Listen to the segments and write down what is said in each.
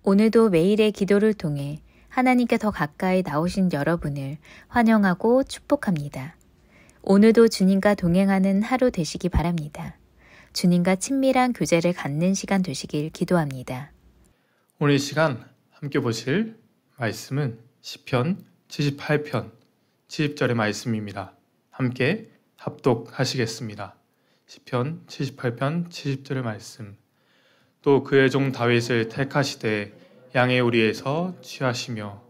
오늘도 매일의 기도를 통해 하나님께 더 가까이 나오신 여러분을 환영하고 축복합니다. 오늘도 주님과 동행하는 하루 되시기 바랍니다. 주님과 친밀한 교제를 갖는 시간 되시길 기도합니다. 오늘 이 시간 함께 보실 말씀은 시편 78편 70절의 말씀입니다. 함께 합독하시겠습니다. 시편 78편 70절의 말씀. 또 그의 종 다윗을 택하시되 양의 오리에서 취하시며.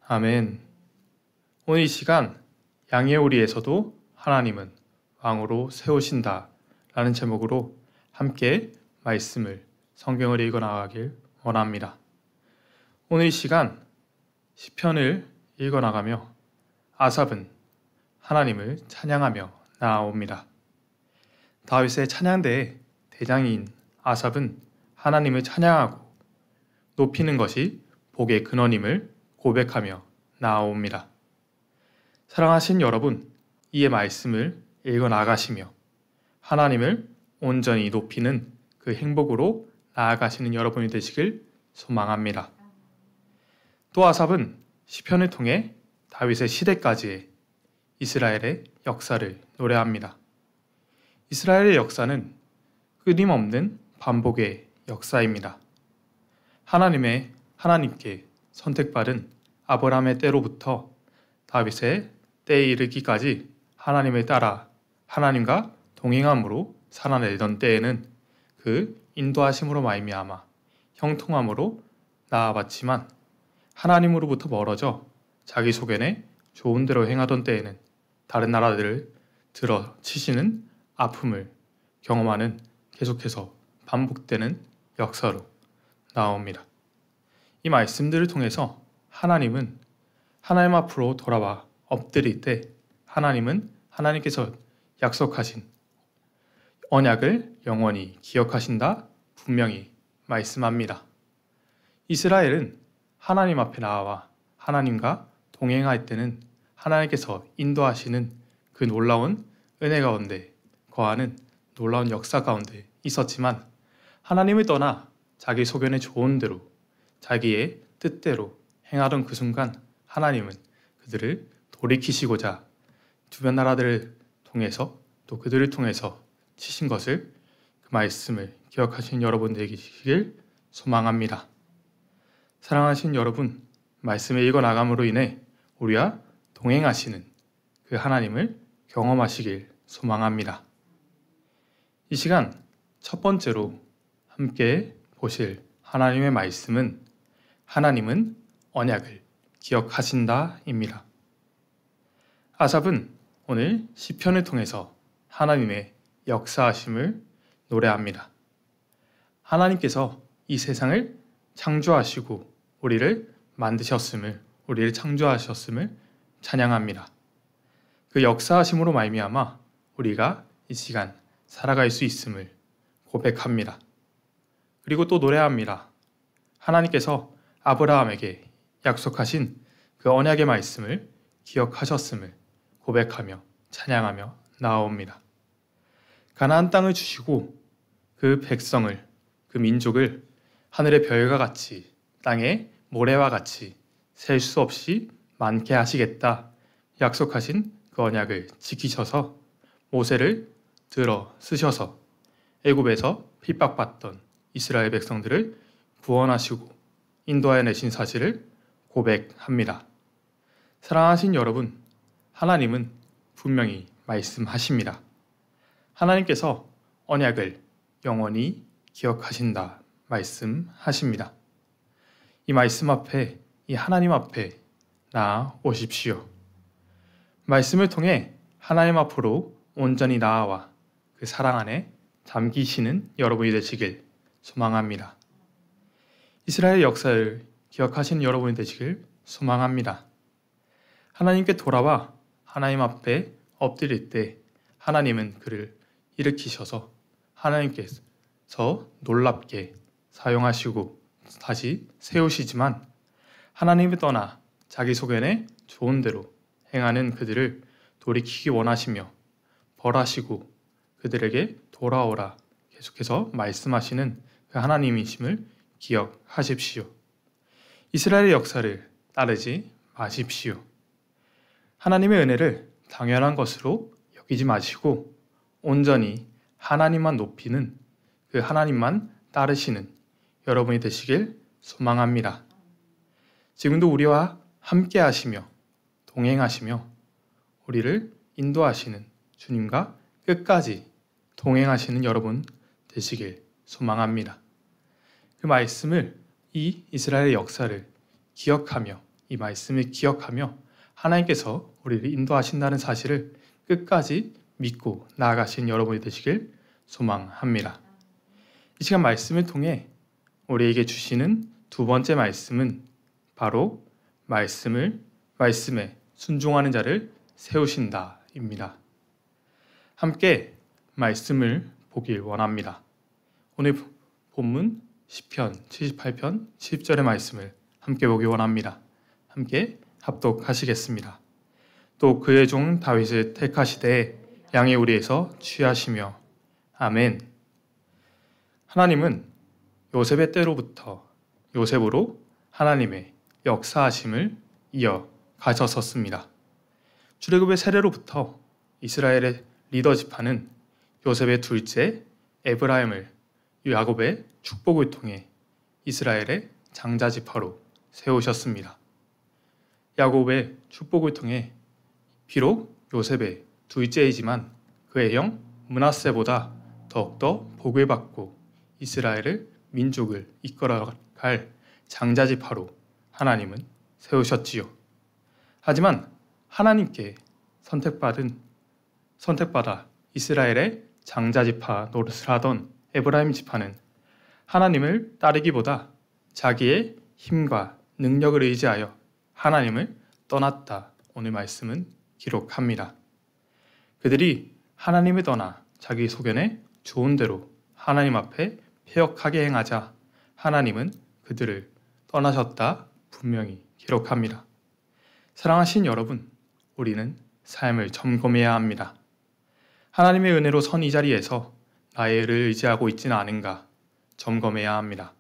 아멘. 오늘 이 시간 양의 오리에서도 하나님은 왕으로 세우신다 라는 제목으로 함께 말씀을 성경을 읽어 나가길 원합니다. 오늘 이 시간 시편을 읽어 나가며 아삽은 하나님을 찬양하며 나아옵니다. 다윗의 찬양대의 대장인 아삽은 하나님을 찬양하고 높이는 것이 복의 근원임을 고백하며 나아옵니다. 사랑하신 여러분, 이의 말씀을 읽어 나가시며 하나님을 온전히 높이는 그 행복으로 나아가시는 여러분이 되시길 소망합니다. 또 아삽은 시편을 통해 다윗의 시대까지의 이스라엘의 역사를 노래합니다. 이스라엘의 역사는 끊임없는 반복의 역사입니다. 하나님께 선택받은 아브라함의 때로부터 다윗의 때에 이르기까지 하나님을 따라 하나님과 동행함으로 살아내던 때에는 그 인도하심으로 말미암아 형통함으로 나아봤지만 하나님으로부터 멀어져 자기 소견에 좋은 대로 행하던 때에는 다른 나라들을 들어 치시는 아픔을 경험하는 계속해서 반복되는 역사로 나옵니다. 이 말씀들을 통해서 하나님은 하나님 앞으로 돌아와 엎드릴 때 하나님은 하나님께서 약속하신 언약을 영원히 기억하신다 분명히 말씀합니다. 이스라엘은 하나님 앞에 나와 하나님과 동행할 때는 하나님께서 인도하시는 그 놀라운 은혜 가운데 거하는 놀라운 역사 가운데 있었지만 하나님을 떠나 자기 소견에 좋은 대로 자기의 뜻대로 행하던 그 순간 하나님은 그들을 돌이키시고자 주변 나라들을 통해서 또 그들을 통해서 치신 것을 그 말씀을 기억하신 여러분 되시길 소망합니다. 사랑하신 여러분, 말씀을 읽어 나감으로 인해 우리와 동행하시는 그 하나님을 경험하시길 소망합니다. 이 시간 첫 번째로 함께 보실 하나님의 말씀은 하나님은 언약을 기억하신다입니다. 아삽은 오늘 시편을 통해서 하나님의 역사하심을 노래합니다. 하나님께서 이 세상을 창조하시고 우리를 만드셨음을, 우리를 창조하셨음을 찬양합니다. 그 역사하심으로 말미암아 우리가 이 시간 살아갈 수 있음을 고백합니다. 그리고 또 노래합니다. 하나님께서 아브라함에게 약속하신 그 언약의 말씀을 기억하셨음을 고백하며 찬양하며 나아옵니다. 가나안 땅을 주시고 그 백성을, 그 민족을 하늘의 별과 같이 땅의 모래와 같이 셀 수 없이 많게 하시겠다 약속하신 그 언약을 지키셔서 모세를 들어 쓰셔서 애굽에서 핍박받던 이스라엘 백성들을 구원하시고 인도하여 내신 사실을 고백합니다. 사랑하신 여러분, 하나님은 분명히 말씀하십니다. 하나님께서 언약을 영원히 기억하신다 말씀하십니다. 이 말씀 앞에, 이 하나님 앞에 나아오십시오. 말씀을 통해 하나님 앞으로 온전히 나아와 그 사랑 안에 잠기시는 여러분이 되시길 소망합니다. 이스라엘 역사를 기억하시는 여러분이 되시길 소망합니다. 하나님께 돌아와 하나님 앞에 엎드릴 때 하나님은 그를 일으키셔서 하나님께서 놀랍게 사용하시고 다시 세우시지만 하나님을 떠나 자기 소견에 좋은 대로 행하는 그들을 돌이키기 원하시며 벌하시고 그들에게 돌아오라 계속해서 말씀하시는 그 하나님이심을 기억하십시오. 이스라엘의 역사를 따르지 마십시오. 하나님의 은혜를 당연한 것으로 여기지 마시고 온전히 하나님만 높이는 그 하나님만 따르시는 여러분이 되시길 소망합니다. 지금도 우리와 함께 하시며 동행하시며 우리를 인도하시는 주님과 끝까지 동행하시는 여러분 되시길 소망합니다. 그 말씀을 이 이스라엘의 역사를 기억하며 이 말씀을 기억하며 하나님께서 우리를 인도하신다는 사실을 끝까지 믿고 나아가신 여러분이 되시길 소망합니다. 이 시간 말씀을 통해 우리에게 주시는 두 번째 말씀은 바로 말씀에 순종하는 자를 세우신다입니다. 함께 말씀을 보길 원합니다. 오늘 본문 시편 78편 10절의 말씀을 함께 보기 원합니다. 함께 합독하시겠습니다. 또 그의 종 다윗을 택하시되 양의 우리에서 취하시며 아멘. 하나님은 요셉의 때로부터 요셉으로 하나님의 역사하심을 이어가셨었습니다. 출애굽의 세례로부터 이스라엘의 리더 지파는 요셉의 둘째 에브라임을 야곱의 축복을 통해 이스라엘의 장자 지파로 세우셨습니다. 야곱의 축복을 통해 비록 요셉의 둘째이지만 그의 형 므낫세보다 더욱더 복을 받고 이스라엘을 민족을 이끌어갈 장자 지파로 하나님은 세우셨지요. 하지만 하나님께 선택받아 이스라엘의 장자 지파 노릇을 하던 에브라임 지파는 하나님을 따르기보다 자기의 힘과 능력을 의지하여 하나님을 떠났다. 오늘 말씀은 기록합니다. 그들이 하나님을 떠나 자기 소견에 좋은 대로 하나님 앞에 패역하게 행하자 하나님은 그들을 떠나셨다 분명히 기록합니다. 사랑하신 여러분, 우리는 삶을 점검해야 합니다. 하나님의 은혜로 선 이 자리에서 나의 의를 의지하고 있지는 않은가 점검해야 합니다.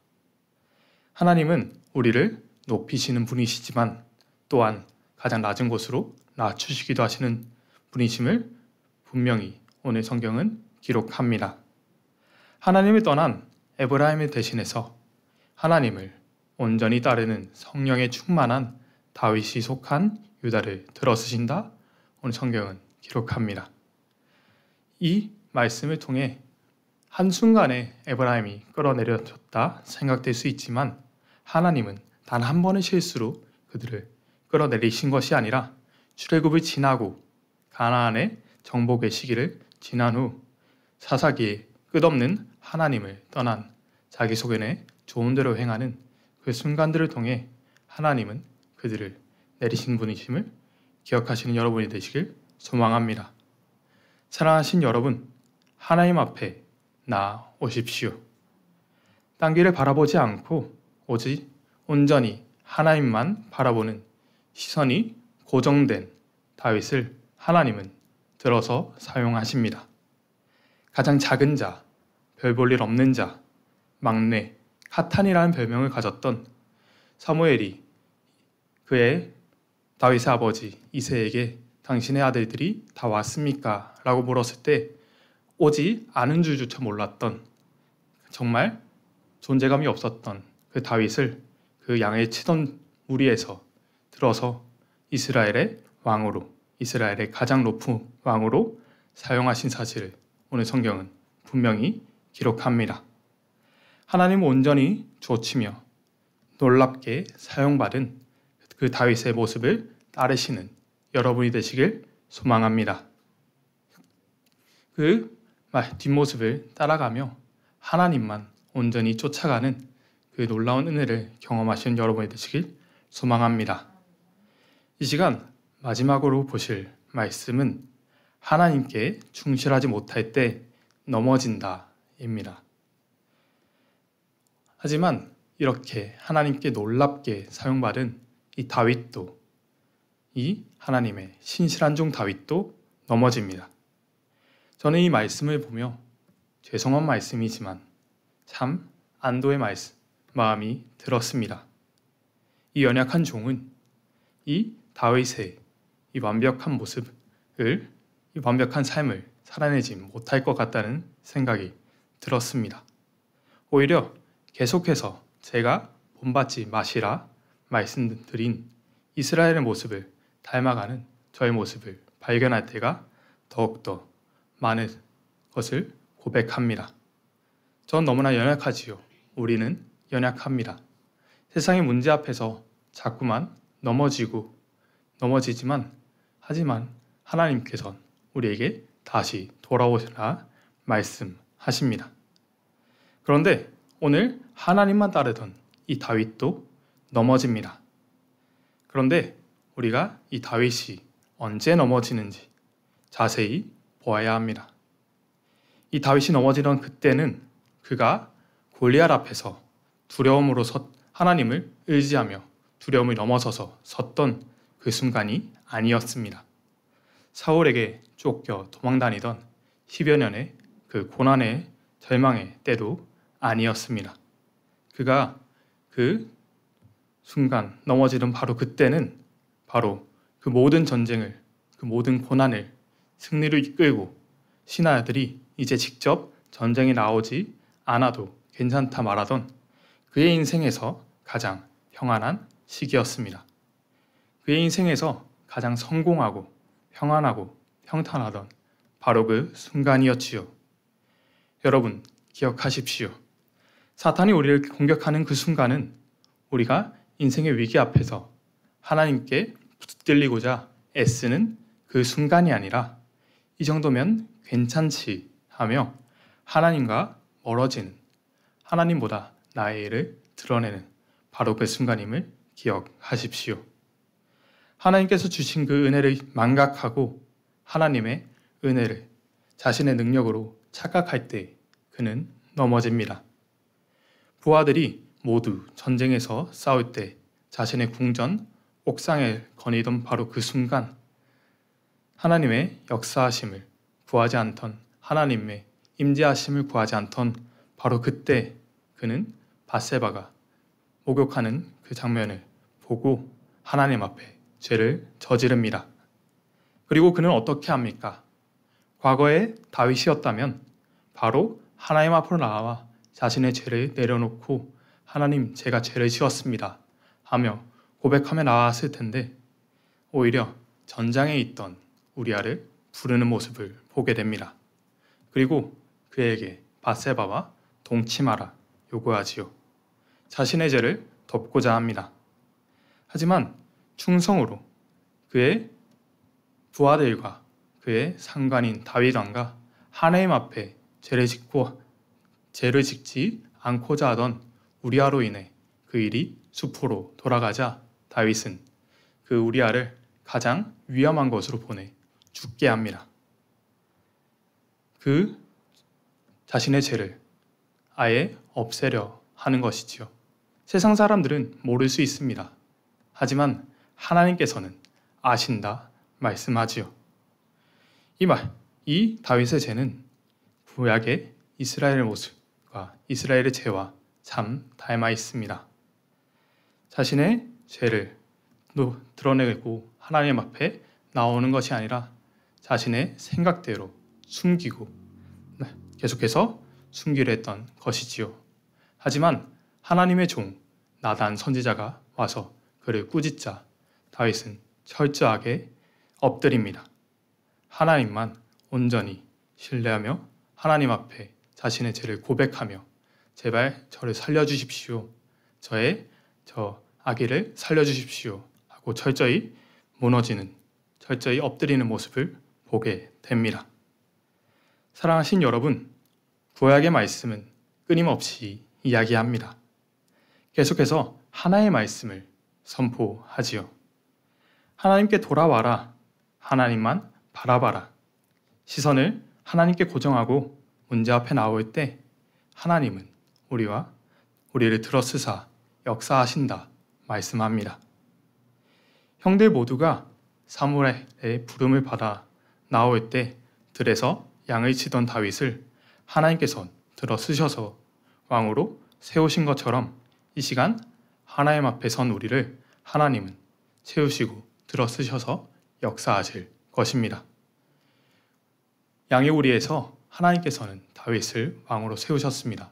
하나님은 우리를 높이시는 분이시지만 또한 가장 낮은 곳으로 낮추시기도 하시는 분이심을 분명히 오늘 성경은 기록합니다. 하나님을 떠난 에브라임을 대신해서 하나님을 온전히 따르는 성령에 충만한 다윗이 속한 유다를 들어쓰신다. 오늘 성경은 기록합니다. 이 말씀을 통해 한순간에 에브라임이 끌어내려졌다 생각될 수 있지만 하나님은 단 한 번의 실수로 그들을 끌어내리신 것이 아니라 출애굽을 지나고 가나안의 정복의 시기를 지난 후 사사기에 끝없는 하나님을 떠난 자기 소견에 좋은 대로 행하는 그 순간들을 통해 하나님은 그들을 내리신 분이심을 기억하시는 여러분이 되시길 소망합니다. 사랑하신 여러분, 하나님 앞에 나오십시오. 딴 길을 바라보지 않고 오직 온전히 하나님만 바라보는 시선이 고정된 다윗을 하나님은 들어서 사용하십니다. 가장 작은 자, 별 볼 일 없는 자, 막내, 카탄이라는 별명을 가졌던 사무엘이 그의 다윗의 아버지 이새에게 당신의 아들들이 다 왔습니까? 라고 물었을 때 오지 않은 줄조차 몰랐던 정말 존재감이 없었던 그 다윗을 그 양을 치던 무리에서 들어서 이스라엘의 왕으로 이스라엘의 가장 높은 왕으로 사용하신 사실을 오늘 성경은 분명히 기록합니다. 하나님은 온전히 조치며 놀랍게 사용받은 그 다윗의 모습을 따르시는 여러분이 되시길 소망합니다. 그 뒷모습을 따라가며 하나님만 온전히 쫓아가는 그 놀라운 은혜를 경험하시는 여러분이 되시길 소망합니다. 이 시간 마지막으로 보실 말씀은 하나님께 충실하지 못할 때 넘어진다입니다. 하지만 이렇게 하나님께 놀랍게 사용받은 이 다윗도 이 하나님의 신실한 종 다윗도 넘어집니다. 저는 이 말씀을 보며 죄송한 말씀이지만 참 안도의 말씀, 마음이 들었습니다. 이 연약한 종은 이 다윗의 이 완벽한 모습을, 이 완벽한 삶을 살아내지 못할 것 같다는 생각이 들었습니다. 오히려 계속해서 제가 본받지 마시라 말씀드린 이스라엘의 모습을 닮아가는 저의 모습을 발견할 때가 더욱더 많은 것을 고백합니다. 전 너무나 연약하지요. 우리는 연약합니다. 세상의 문제 앞에서 자꾸만 넘어지지만 하지만 하나님께서는 우리에게 다시 돌아오시라 말씀하십니다. 그런데 오늘 하나님만 따르던 이 다윗도 넘어집니다. 그런데 우리가 이 다윗이 언제 넘어지는지 자세히 보아야 합니다. 이 다윗이 넘어지던 그때는 그가 골리앗 앞에서 두려움으로 하나님을 의지하며 두려움을 넘어서서 섰던 그 순간이 아니었습니다. 사울에게 쫓겨 도망다니던 10여 년의 그 고난의 절망의 때도 아니었습니다. 그가 그 순간 넘어지던 바로 그때는 바로 그 모든 전쟁을, 그 모든 고난을 승리로 이끌고 신하들이 이제 직접 전쟁에 나오지 않아도 괜찮다 말하던 그의 인생에서 가장 평안한 시기였습니다. 그의 인생에서 가장 성공하고 평안하고 평탄하던 바로 그 순간이었지요. 여러분 기억하십시오. 사탄이 우리를 공격하는 그 순간은 우리가 인생의 위기 앞에서 하나님께 붙들리고자 애쓰는 그 순간이 아니라 이 정도면 괜찮지 하며 하나님과 멀어지는, 하나님보다 나의 일을 드러내는 바로 그 순간임을 기억하십시오. 하나님께서 주신 그 은혜를 망각하고 하나님의 은혜를 자신의 능력으로 착각할 때 그는 넘어집니다. 부하들이 모두 전쟁에서 싸울 때 자신의 궁전 옥상에 거니던 바로 그 순간 하나님의 역사하심을 구하지 않던, 하나님의 임재하심을 구하지 않던 바로 그때 그는 밧세바가 목욕하는 그 장면을 보고 하나님 앞에 죄를 저지릅니다. 그리고 그는 어떻게 합니까? 과거에 다윗이었다면 바로 하나님 앞으로 나와 자신의 죄를 내려놓고 하나님 제가 죄를 지었습니다 하며 고백하며 나왔을 텐데 오히려 전장에 있던 우리아를 부르는 모습을 보게 됩니다. 그리고 그에게 밧세바와 동침하라 요구하지요. 자신의 죄를 덮고자 합니다. 하지만 충성으로 그의 부하들과 그의 상관인 다윗 왕과 하나님 앞에 죄를 짓지 않고자 하던 우리아로 인해 그 일이 수포로 돌아가자 다윗은 그 우리아를 가장 위험한 것으로 보내 죽게 합니다. 그 자신의 죄를 아예 없애려 하는 것이지요. 세상 사람들은 모를 수 있습니다. 하지만 하나님께서는 아신다 말씀하지요. 이 다윗의 죄는 구약의 이스라엘의 모습과 이스라엘의 죄와 참 닮아 있습니다. 자신의 죄를 드러내고 하나님 앞에 나오는 것이 아니라 자신의 생각대로 숨기고 계속해서 숨기려 했던 것이지요. 하지만 하나님의 종 나단 선지자가 와서 그를 꾸짖자 다윗은 철저하게 엎드립니다. 하나님만 온전히 신뢰하며 하나님 앞에 자신의 죄를 고백하며 제발 저를 살려주십시오. 저 아기를 살려주십시오. 하고 철저히 엎드리는 모습을 보게 됩니다. 사랑하신 여러분, 구약의 말씀은 끊임없이 이야기합니다. 계속해서 하나의 말씀을 선포하지요. 하나님께 돌아와라. 하나님만 바라봐라. 시선을 하나님께 고정하고 문제 앞에 나올 때 하나님은 우리를 들어쓰사 역사하신다 말씀합니다. 형들 모두가 사무엘의 부름을 받아 나올 때 들에서 양을 치던 다윗을 하나님께서 들어쓰셔서 왕으로 세우신 것처럼 이 시간 하나님 앞에 선 우리를 하나님은 세우시고 들어쓰셔서 역사하실 것입니다. 양의 우리에서 하나님께서는 다윗을 왕으로 세우셨습니다.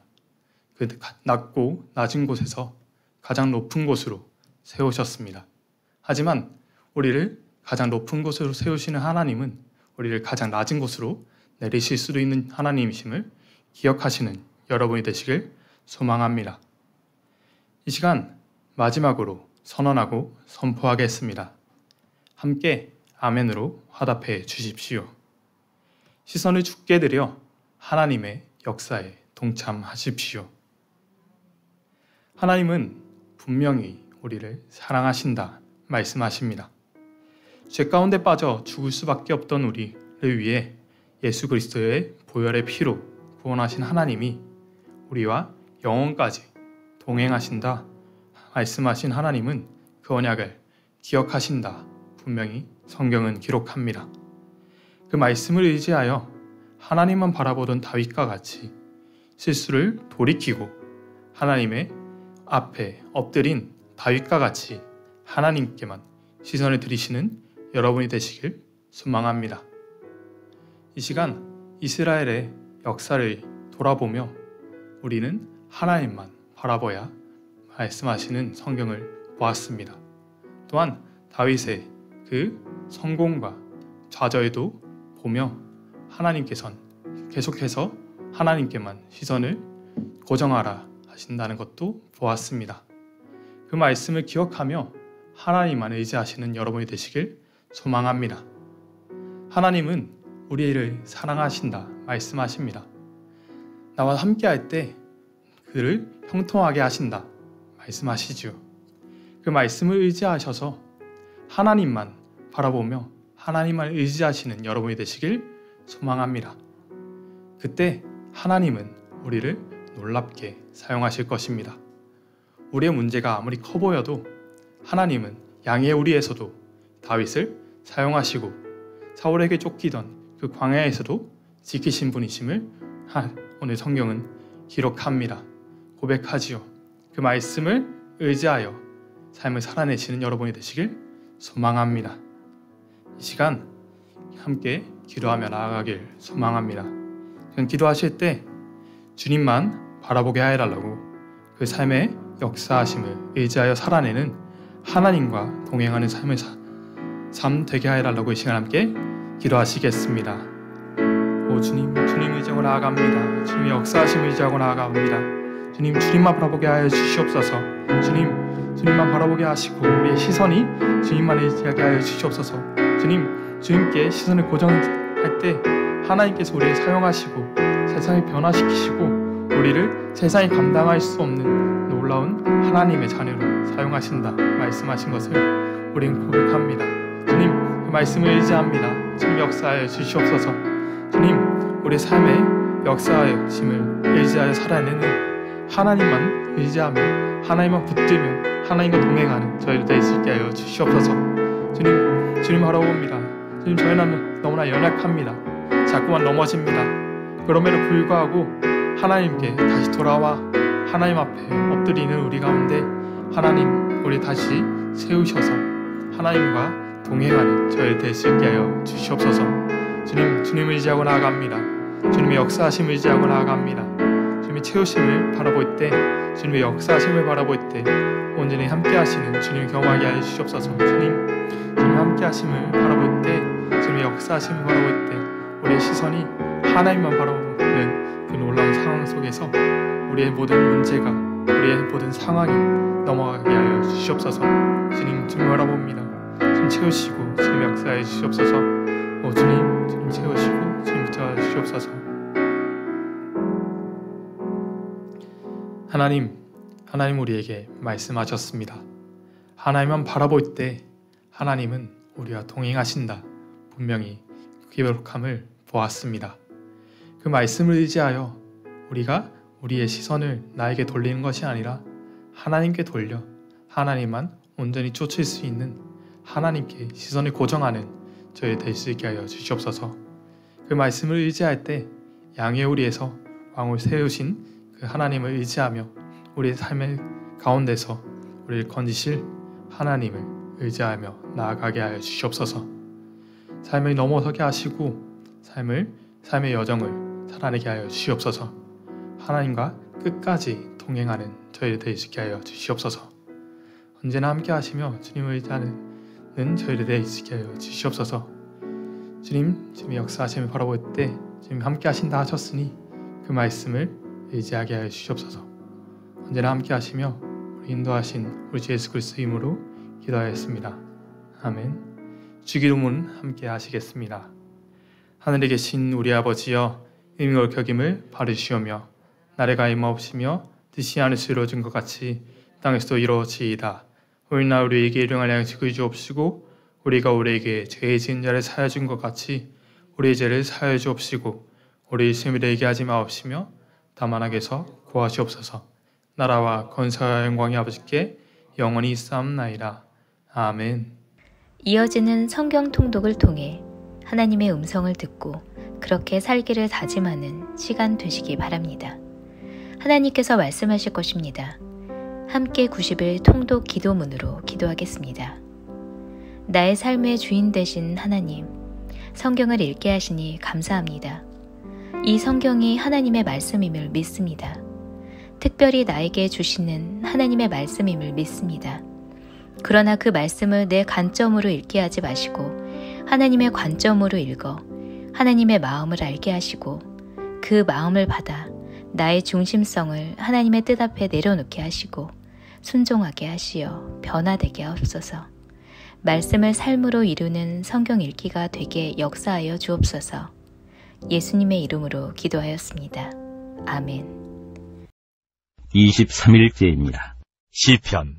그 낮고 낮은 곳에서 가장 높은 곳으로 세우셨습니다. 하지만 우리를 가장 높은 곳으로 세우시는 하나님은 우리를 가장 낮은 곳으로 내리실 수도 있는 하나님이심을 기억하시는 여러분이 되시길 소망합니다. 이 시간 마지막으로 선언하고 선포하겠습니다. 함께 아멘으로 화답해 주십시오. 시선을 주께 드려 하나님의 역사에 동참하십시오. 하나님은 분명히 우리를 사랑하신다 말씀하십니다. 죄 가운데 빠져 죽을 수밖에 없던 우리를 위해 예수 그리스도의 보혈의 피로 구원하신 하나님이 우리와 영원까지 동행하신다 말씀하신 하나님은 그 언약을 기억하신다 분명히 성경은 기록합니다. 그 말씀을 의지하여 하나님만 바라보던 다윗과 같이 실수를 돌이키고 하나님의 앞에 엎드린 다윗과 같이 하나님께만 시선을 들이시는 여러분이 되시길 소망합니다. 이 시간 이스라엘의 역사를 돌아보며 우리는 하나님만 바라봐야 말씀하시는 성경을 보았습니다. 또한 다윗의 그 성공과 좌절도 보며 하나님께선 계속해서 하나님께만 시선을 고정하라 하신다는 것도 보았습니다. 그 말씀을 기억하며 하나님만 의지하시는 여러분이 되시길 소망합니다. 하나님은 우리를 사랑하신다 말씀하십니다. 나와 함께할 때 그를 형통하게 하신다 말씀하시죠. 그 말씀을 의지하셔서 하나님만 바라보며 하나님만 의지하시는 여러분이 되시길 소망합니다. 그때 하나님은 우리를 놀랍게 사용하실 것입니다. 우리의 문제가 아무리 커 보여도 하나님은 양의 우리에서도 다윗을 사용하시고 사울에게 쫓기던 그 광야에서도 지키신 분이심을 오늘 성경은 기록합니다. 고백하지요. 그 말씀을 의지하여 삶을 살아내시는 여러분이 되시길 소망합니다. 이 시간 함께 기도하며 나아가길 소망합니다. 기도하실 때 주님만 바라보게 해달라고 그 삶의 역사하심을 의지하여 살아내는 하나님과 동행하는 삶 되게 해달라고 이 시간 함께 기도하시겠습니다. 오 주님, 주님 의지하고 나아갑니다. 주님의 역사하심을 의지하고 나아갑니다. 주님, 주님만 바라보게 하여 주시옵소서. 주님만 바라보게 하시고 우리의 시선이 주님만 의지하게 하여 주시옵소서. 주님께 시선을 고정할 때 하나님께서 우리를 사용하시고 세상을 변화시키시고 우리를 세상이 감당할 수 없는 놀라운 하나님의 자녀로 사용하신다 말씀하신 것을 우리는 고백합니다. 주님, 그 말씀을 의지합니다. 주님 역사하여 주시옵소서. 주님, 우리 삶의 역사하심을 의지하여 살아내는 하나님만 의지하며 하나님만 붙들며 하나님과 동행하는 저희를 다 있게 하여 주시옵소서. 주님 바라봅니다. 주님, 저희는 너무나 연약합니다. 자꾸만 넘어집니다. 그럼에도 불구하고 하나님께 다시 돌아와 하나님 앞에 엎드리는 우리 가운데 하나님 우리 다시 세우셔서 하나님과 동행하는 저희를 될 수 있게 하여 주시옵소서. 주님 의지하고 나아갑니다. 주님의 역사하심을 의지하고 나아갑니다. 주님의 채우심을 바라볼 때 주님의 역사하심을 바라볼 때 온전히 함께 하시는 주님을 경험하게 하여 주시옵소서. 주님 함께 하심을 바라볼 때 주님의 역사하심을 바라볼 때 우리의 시선이 하나님만 바라보는 그 놀라운 상황 속에서 우리의 모든 문제가 우리의 모든 상황이 넘어가게 하여 주시옵소서. 주님 바라봅니다. 주님 채우시고 주님 역사해 주시옵소서. 주님 채우시고 주님 붙여 주시옵소서. 하나님 우리에게 말씀하셨습니다. 하나님만 바라볼 때 하나님은 우리와 동행하신다. 분명히 기록함을 보았습니다. 그 말씀을 의지하여 우리가 우리의 시선을 나에게 돌리는 것이 아니라 하나님께 돌려 하나님만 온전히 쫓을 수 있는 하나님께 시선을 고정하는 저희 될 수 있게 하여 주시옵소서. 그 말씀을 의지할 때 양의 우리에서 왕을 세우신 그 하나님을 의지하며 우리의 삶의 가운데서 우리를 건지실 하나님을 의지하며 나아가게 하여 주시옵소서. 삶을 넘어서게 하시고 삶의 여정을 살아내게 하여 주시옵소서. 하나님과 끝까지 동행하는 저희들 되게 하여 주시옵소서. 언제나 함께 하시며 주님을 의지하는 저희들 되게 하여 주시옵소서. 주님이 역사하심을 바라볼 때 주님 함께 하신다 하셨으니 그 말씀을 의지하게 하여 주시옵소서. 언제나 함께 하시며 우리 인도하신 우리 주 예수 그리스도의 이름으로 기도하였습니다. 아멘. 주기도문 함께 하시겠습니다. 하늘에 계신 우리 아버지여, 이름이 옳겨김을 바르시오며 나라가 임하옵시며 뜻이 하늘에서 이루어진 것 같이 땅에서도 이루어지이다. 오늘날 우리에게 일용할 양식을 주옵시고 우리가 우리에게 죄 지은 자를 사하여 준 것 같이 우리의 죄를 사하여 주옵시고 우리 시험에 들게 하지 마옵시며 다만 악에서 구하시옵소서. 나라와 권세와 영광이 아버지께 영원히 있사옵나이다. 아멘. 이어지는 성경 통독을 통해 하나님의 음성을 듣고 그렇게 살기를 다짐하는 시간 되시기 바랍니다. 하나님께서 말씀하실 것입니다. 함께 90일 통독 기도문으로 기도하겠습니다. 나의 삶의 주인 되신 하나님, 성경을 읽게 하시니 감사합니다. 이 성경이 하나님의 말씀임을 믿습니다. 특별히 나에게 주시는 하나님의 말씀임을 믿습니다. 그러나 그 말씀을 내 관점으로 읽게 하지 마시고 하나님의 관점으로 읽어 하나님의 마음을 알게 하시고 그 마음을 받아 나의 중심성을 하나님의 뜻 앞에 내려놓게 하시고 순종하게 하시어 변화되게 하옵소서. 말씀을 삶으로 이루는 성경 읽기가 되게 역사하여 주옵소서. 예수님의 이름으로 기도하였습니다. 아멘. 23일째입니다. 시편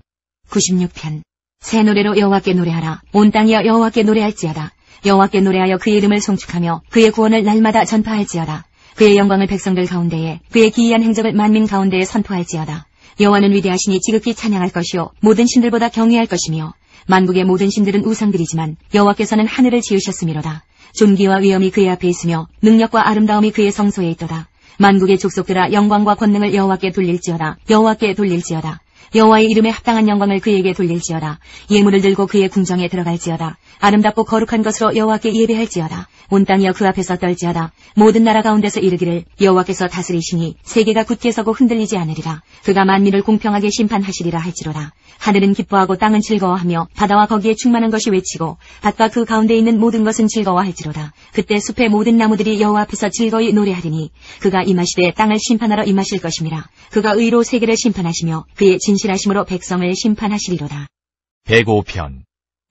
96편. 새 노래로 여호와께 노래하라. 온 땅이여 여호와께 노래할지어다. 여호와께 노래하여 그의 이름을 송축하며 그의 구원을 날마다 전파할지어다. 그의 영광을 백성들 가운데에, 그의 기이한 행적을 만민 가운데에 선포할지어다. 여호와는 위대하시니 지극히 찬양할 것이요 모든 신들보다 경외할 것이며 만국의 모든 신들은 우상들이지만 여호와께서는 하늘을 지으셨음이로다. 존귀와 위엄이 그의 앞에 있으며 능력과 아름다움이 그의 성소에 있도다. 만국의 족속들아 영광과 권능을 여호와께 돌릴지어다. 여호와께 돌릴지어다. 여호와의 이름에 합당한 영광을 그에게 돌릴지어다. 예물을 들고 그의 궁정에 들어갈지어다. 아름답고 거룩한 것으로 여호와께 예배할지어다. 온 땅이여 그 앞에서 떨지어다. 모든 나라 가운데서 이르기를 여호와께서 다스리시니 세계가 굳게 서고 흔들리지 않으리라. 그가 만민을 공평하게 심판하시리라 할지로다. 하늘은 기뻐하고 땅은 즐거워하며 바다와 거기에 충만한 것이 외치고 밭과 그 가운데 있는 모든 것은 즐거워할지로다. 그때 숲의 모든 나무들이 여호와 앞에서 즐거이 노래하리니 그가 임하시되 땅을 심판하러 임하실 것임이라. 그가 의로 세계를 심판하시며 그의 진실하심으로 백성을 심판하시리로다. 105편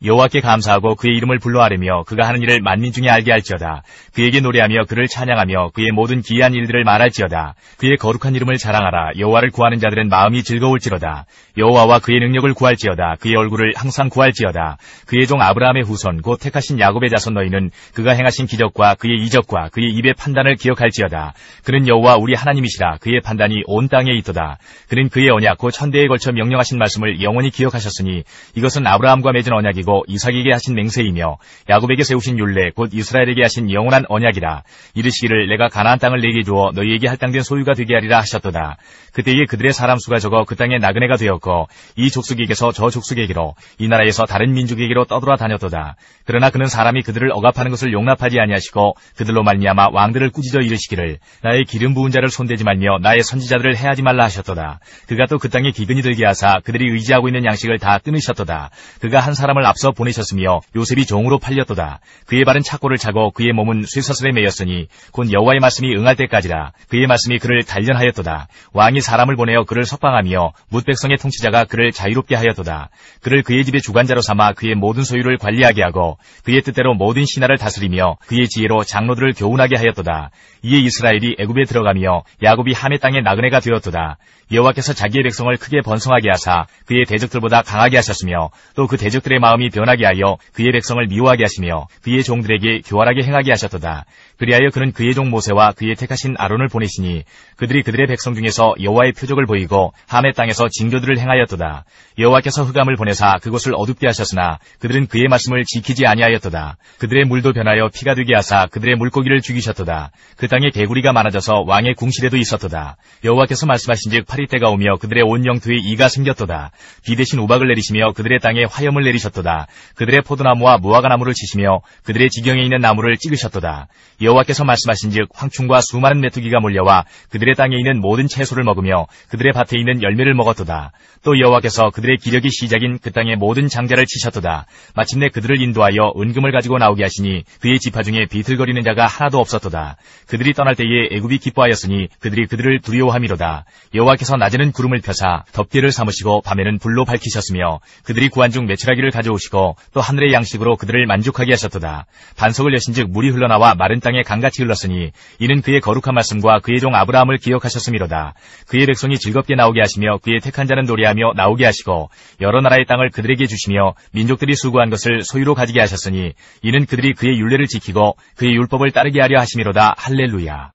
여호와께 감사하고 그의 이름을 불러아뢰며 그가 하는 일을 만민 중에 알게 할지어다. 그에게 노래하며 그를 찬양하며 그의 모든 기이한 일들을 말할지어다. 그의 거룩한 이름을 자랑하라. 여호와를 구하는 자들은 마음이 즐거울지로다. 여호와와 그의 능력을 구할지어다. 그의 얼굴을 항상 구할지어다. 그의 종 아브라함의 후손 곧 택하신 야곱의 자손 너희는 그가 행하신 기적과 그의 이적과 그의 입의 판단을 기억할지어다. 그는 여호와 우리 하나님이시라. 그의 판단이 온 땅에 있도다. 그는 그의 언약 곧 천대에 걸쳐 명령하신 말씀을 영원히 기억하셨으니 이것은 아브라함과 맺은 언약이고 이삭에게 하신 맹세이며 야곱에게 세우신 율례 곧 이스라엘에게 하신 영원한 언약이라. 이르시기를 내가 가나안 땅을 내게 주어 너희에게 할당된 소유가 되게 하리라 하셨도다. 그때에 그들의 사람 수가 적어 그 땅에 나그네가 되었고 이 족속에게서 저 족속에게로 이 나라에서 다른 민족에게로 떠돌아다녔도다. 그러나 그는 사람이 그들을 억압하는 것을 용납하지 아니하시고 그들로 말미암아 왕들을 꾸짖어 이르시기를 나의 기름 부은 자를 손대지 말며 나의 선지자들을 해하지 말라 하셨도다. 그가 또 그 땅에 기근이 들게 하사 그들이 의지하고 있는 양식을 다 끊으셨도다. 그가 한 사람을 앞서 보내셨으며 요셉이 종으로 팔렸도다. 그의 발은 착고를 차고 그의 몸은 쇠사슬에 매였으니 곧 여호와의 말씀이 응할 때까지라. 그의 말씀이 그를 단련하였도다. 왕이 사람을 보내어 그를 석방하며 뭇백성의 통치자가 그를 자유롭게 하였도다. 그를 그의 집의 주관자로 삼아 그의 모든 소유를 관리하게 하고 그의 뜻대로 모든 신하를 다스리며 그의 지혜로 장로들을 교훈하게 하였도다. 이에 이스라엘이 애굽에 들어가며 야곱이 함의 땅의 나그네가 되었도다. 여호와께서 자기의 백성을 크게 번성하게 하사 그의 대적들보다 강하게 하셨으며 또 그 대적들의 마음이 변하게 하여 그의 백성을 미워하게 하시며 그의 종들에게 교활하게 행하게 하셨도다. 그리하여 그는 그의 종 모세와 그의 택하신 아론을 보내시니 그들이 그들의 백성 중에서 여호와의 표적을 보이고 함의 땅에서 징조들을 행하였도다. 여호와께서 흑암을 보내사 그곳을 어둡게 하셨으나 그들은 그의 말씀을 지키지 아니하였도다. 그들의 물도 변하여 피가 되게 하사 그들의 물고기를 죽이셨도다. 그 땅에 개구리가 많아져서 왕의 궁실에도 있었도다. 여호와께서 말씀하신즉 파리 때가 오며 그들의 온 영토에 이가 생겼도다. 비 대신 우박을 내리시며 그들의 땅에 화염을 내리셨도다. 그들의 포도나무와 무화과나무를 치시며 그들의 지경에 있는 나무를 찍으셨도다. 여호와께서 말씀하신즉 황충과 수많은 메뚜기가 몰려와 그들의 땅에 있는 모든 채소를 먹으며 그들의 밭에 있는 열매를 먹었도다. 또 여호와께서 그들의 기력이 시작인 그 땅의 모든 장자를 치셨도다. 마침내 그들을 인도하여 은금을 가지고 나오게 하시니 그의 지파 중에 비틀거리는 자가 하나도 없었도다. 그들이 떠날 때에 애굽이 기뻐하였으니 그들이 그들을 두려워함이로다. 여호와께서 낮에는 구름을 펴사 덮개를 삼으시고 밤에는 불로 밝히셨으며 그들이 구한 중 메추라기를 가져오시고 또 하늘의 양식으로 그들을 만족하게 하셨도다. 반석을 여신즉 물이 흘러나와 마른 땅에 강같이 흘렀으니 이는 그의 거룩한 말씀과 그의 종 아브라함을 기억하셨음이로다. 그의 백성이 즐겁게 나오게 하시며 그의 택한 자는 노래하며 나오게 하시고 여러 나라의 땅을 그들에게 주시며 민족들이 수고한 것을 소유로 가지게 하셨으니 이는 그들이 그의 율례를 지키고 그의 율법을 따르게 하려 하심이로다. 할렐루야.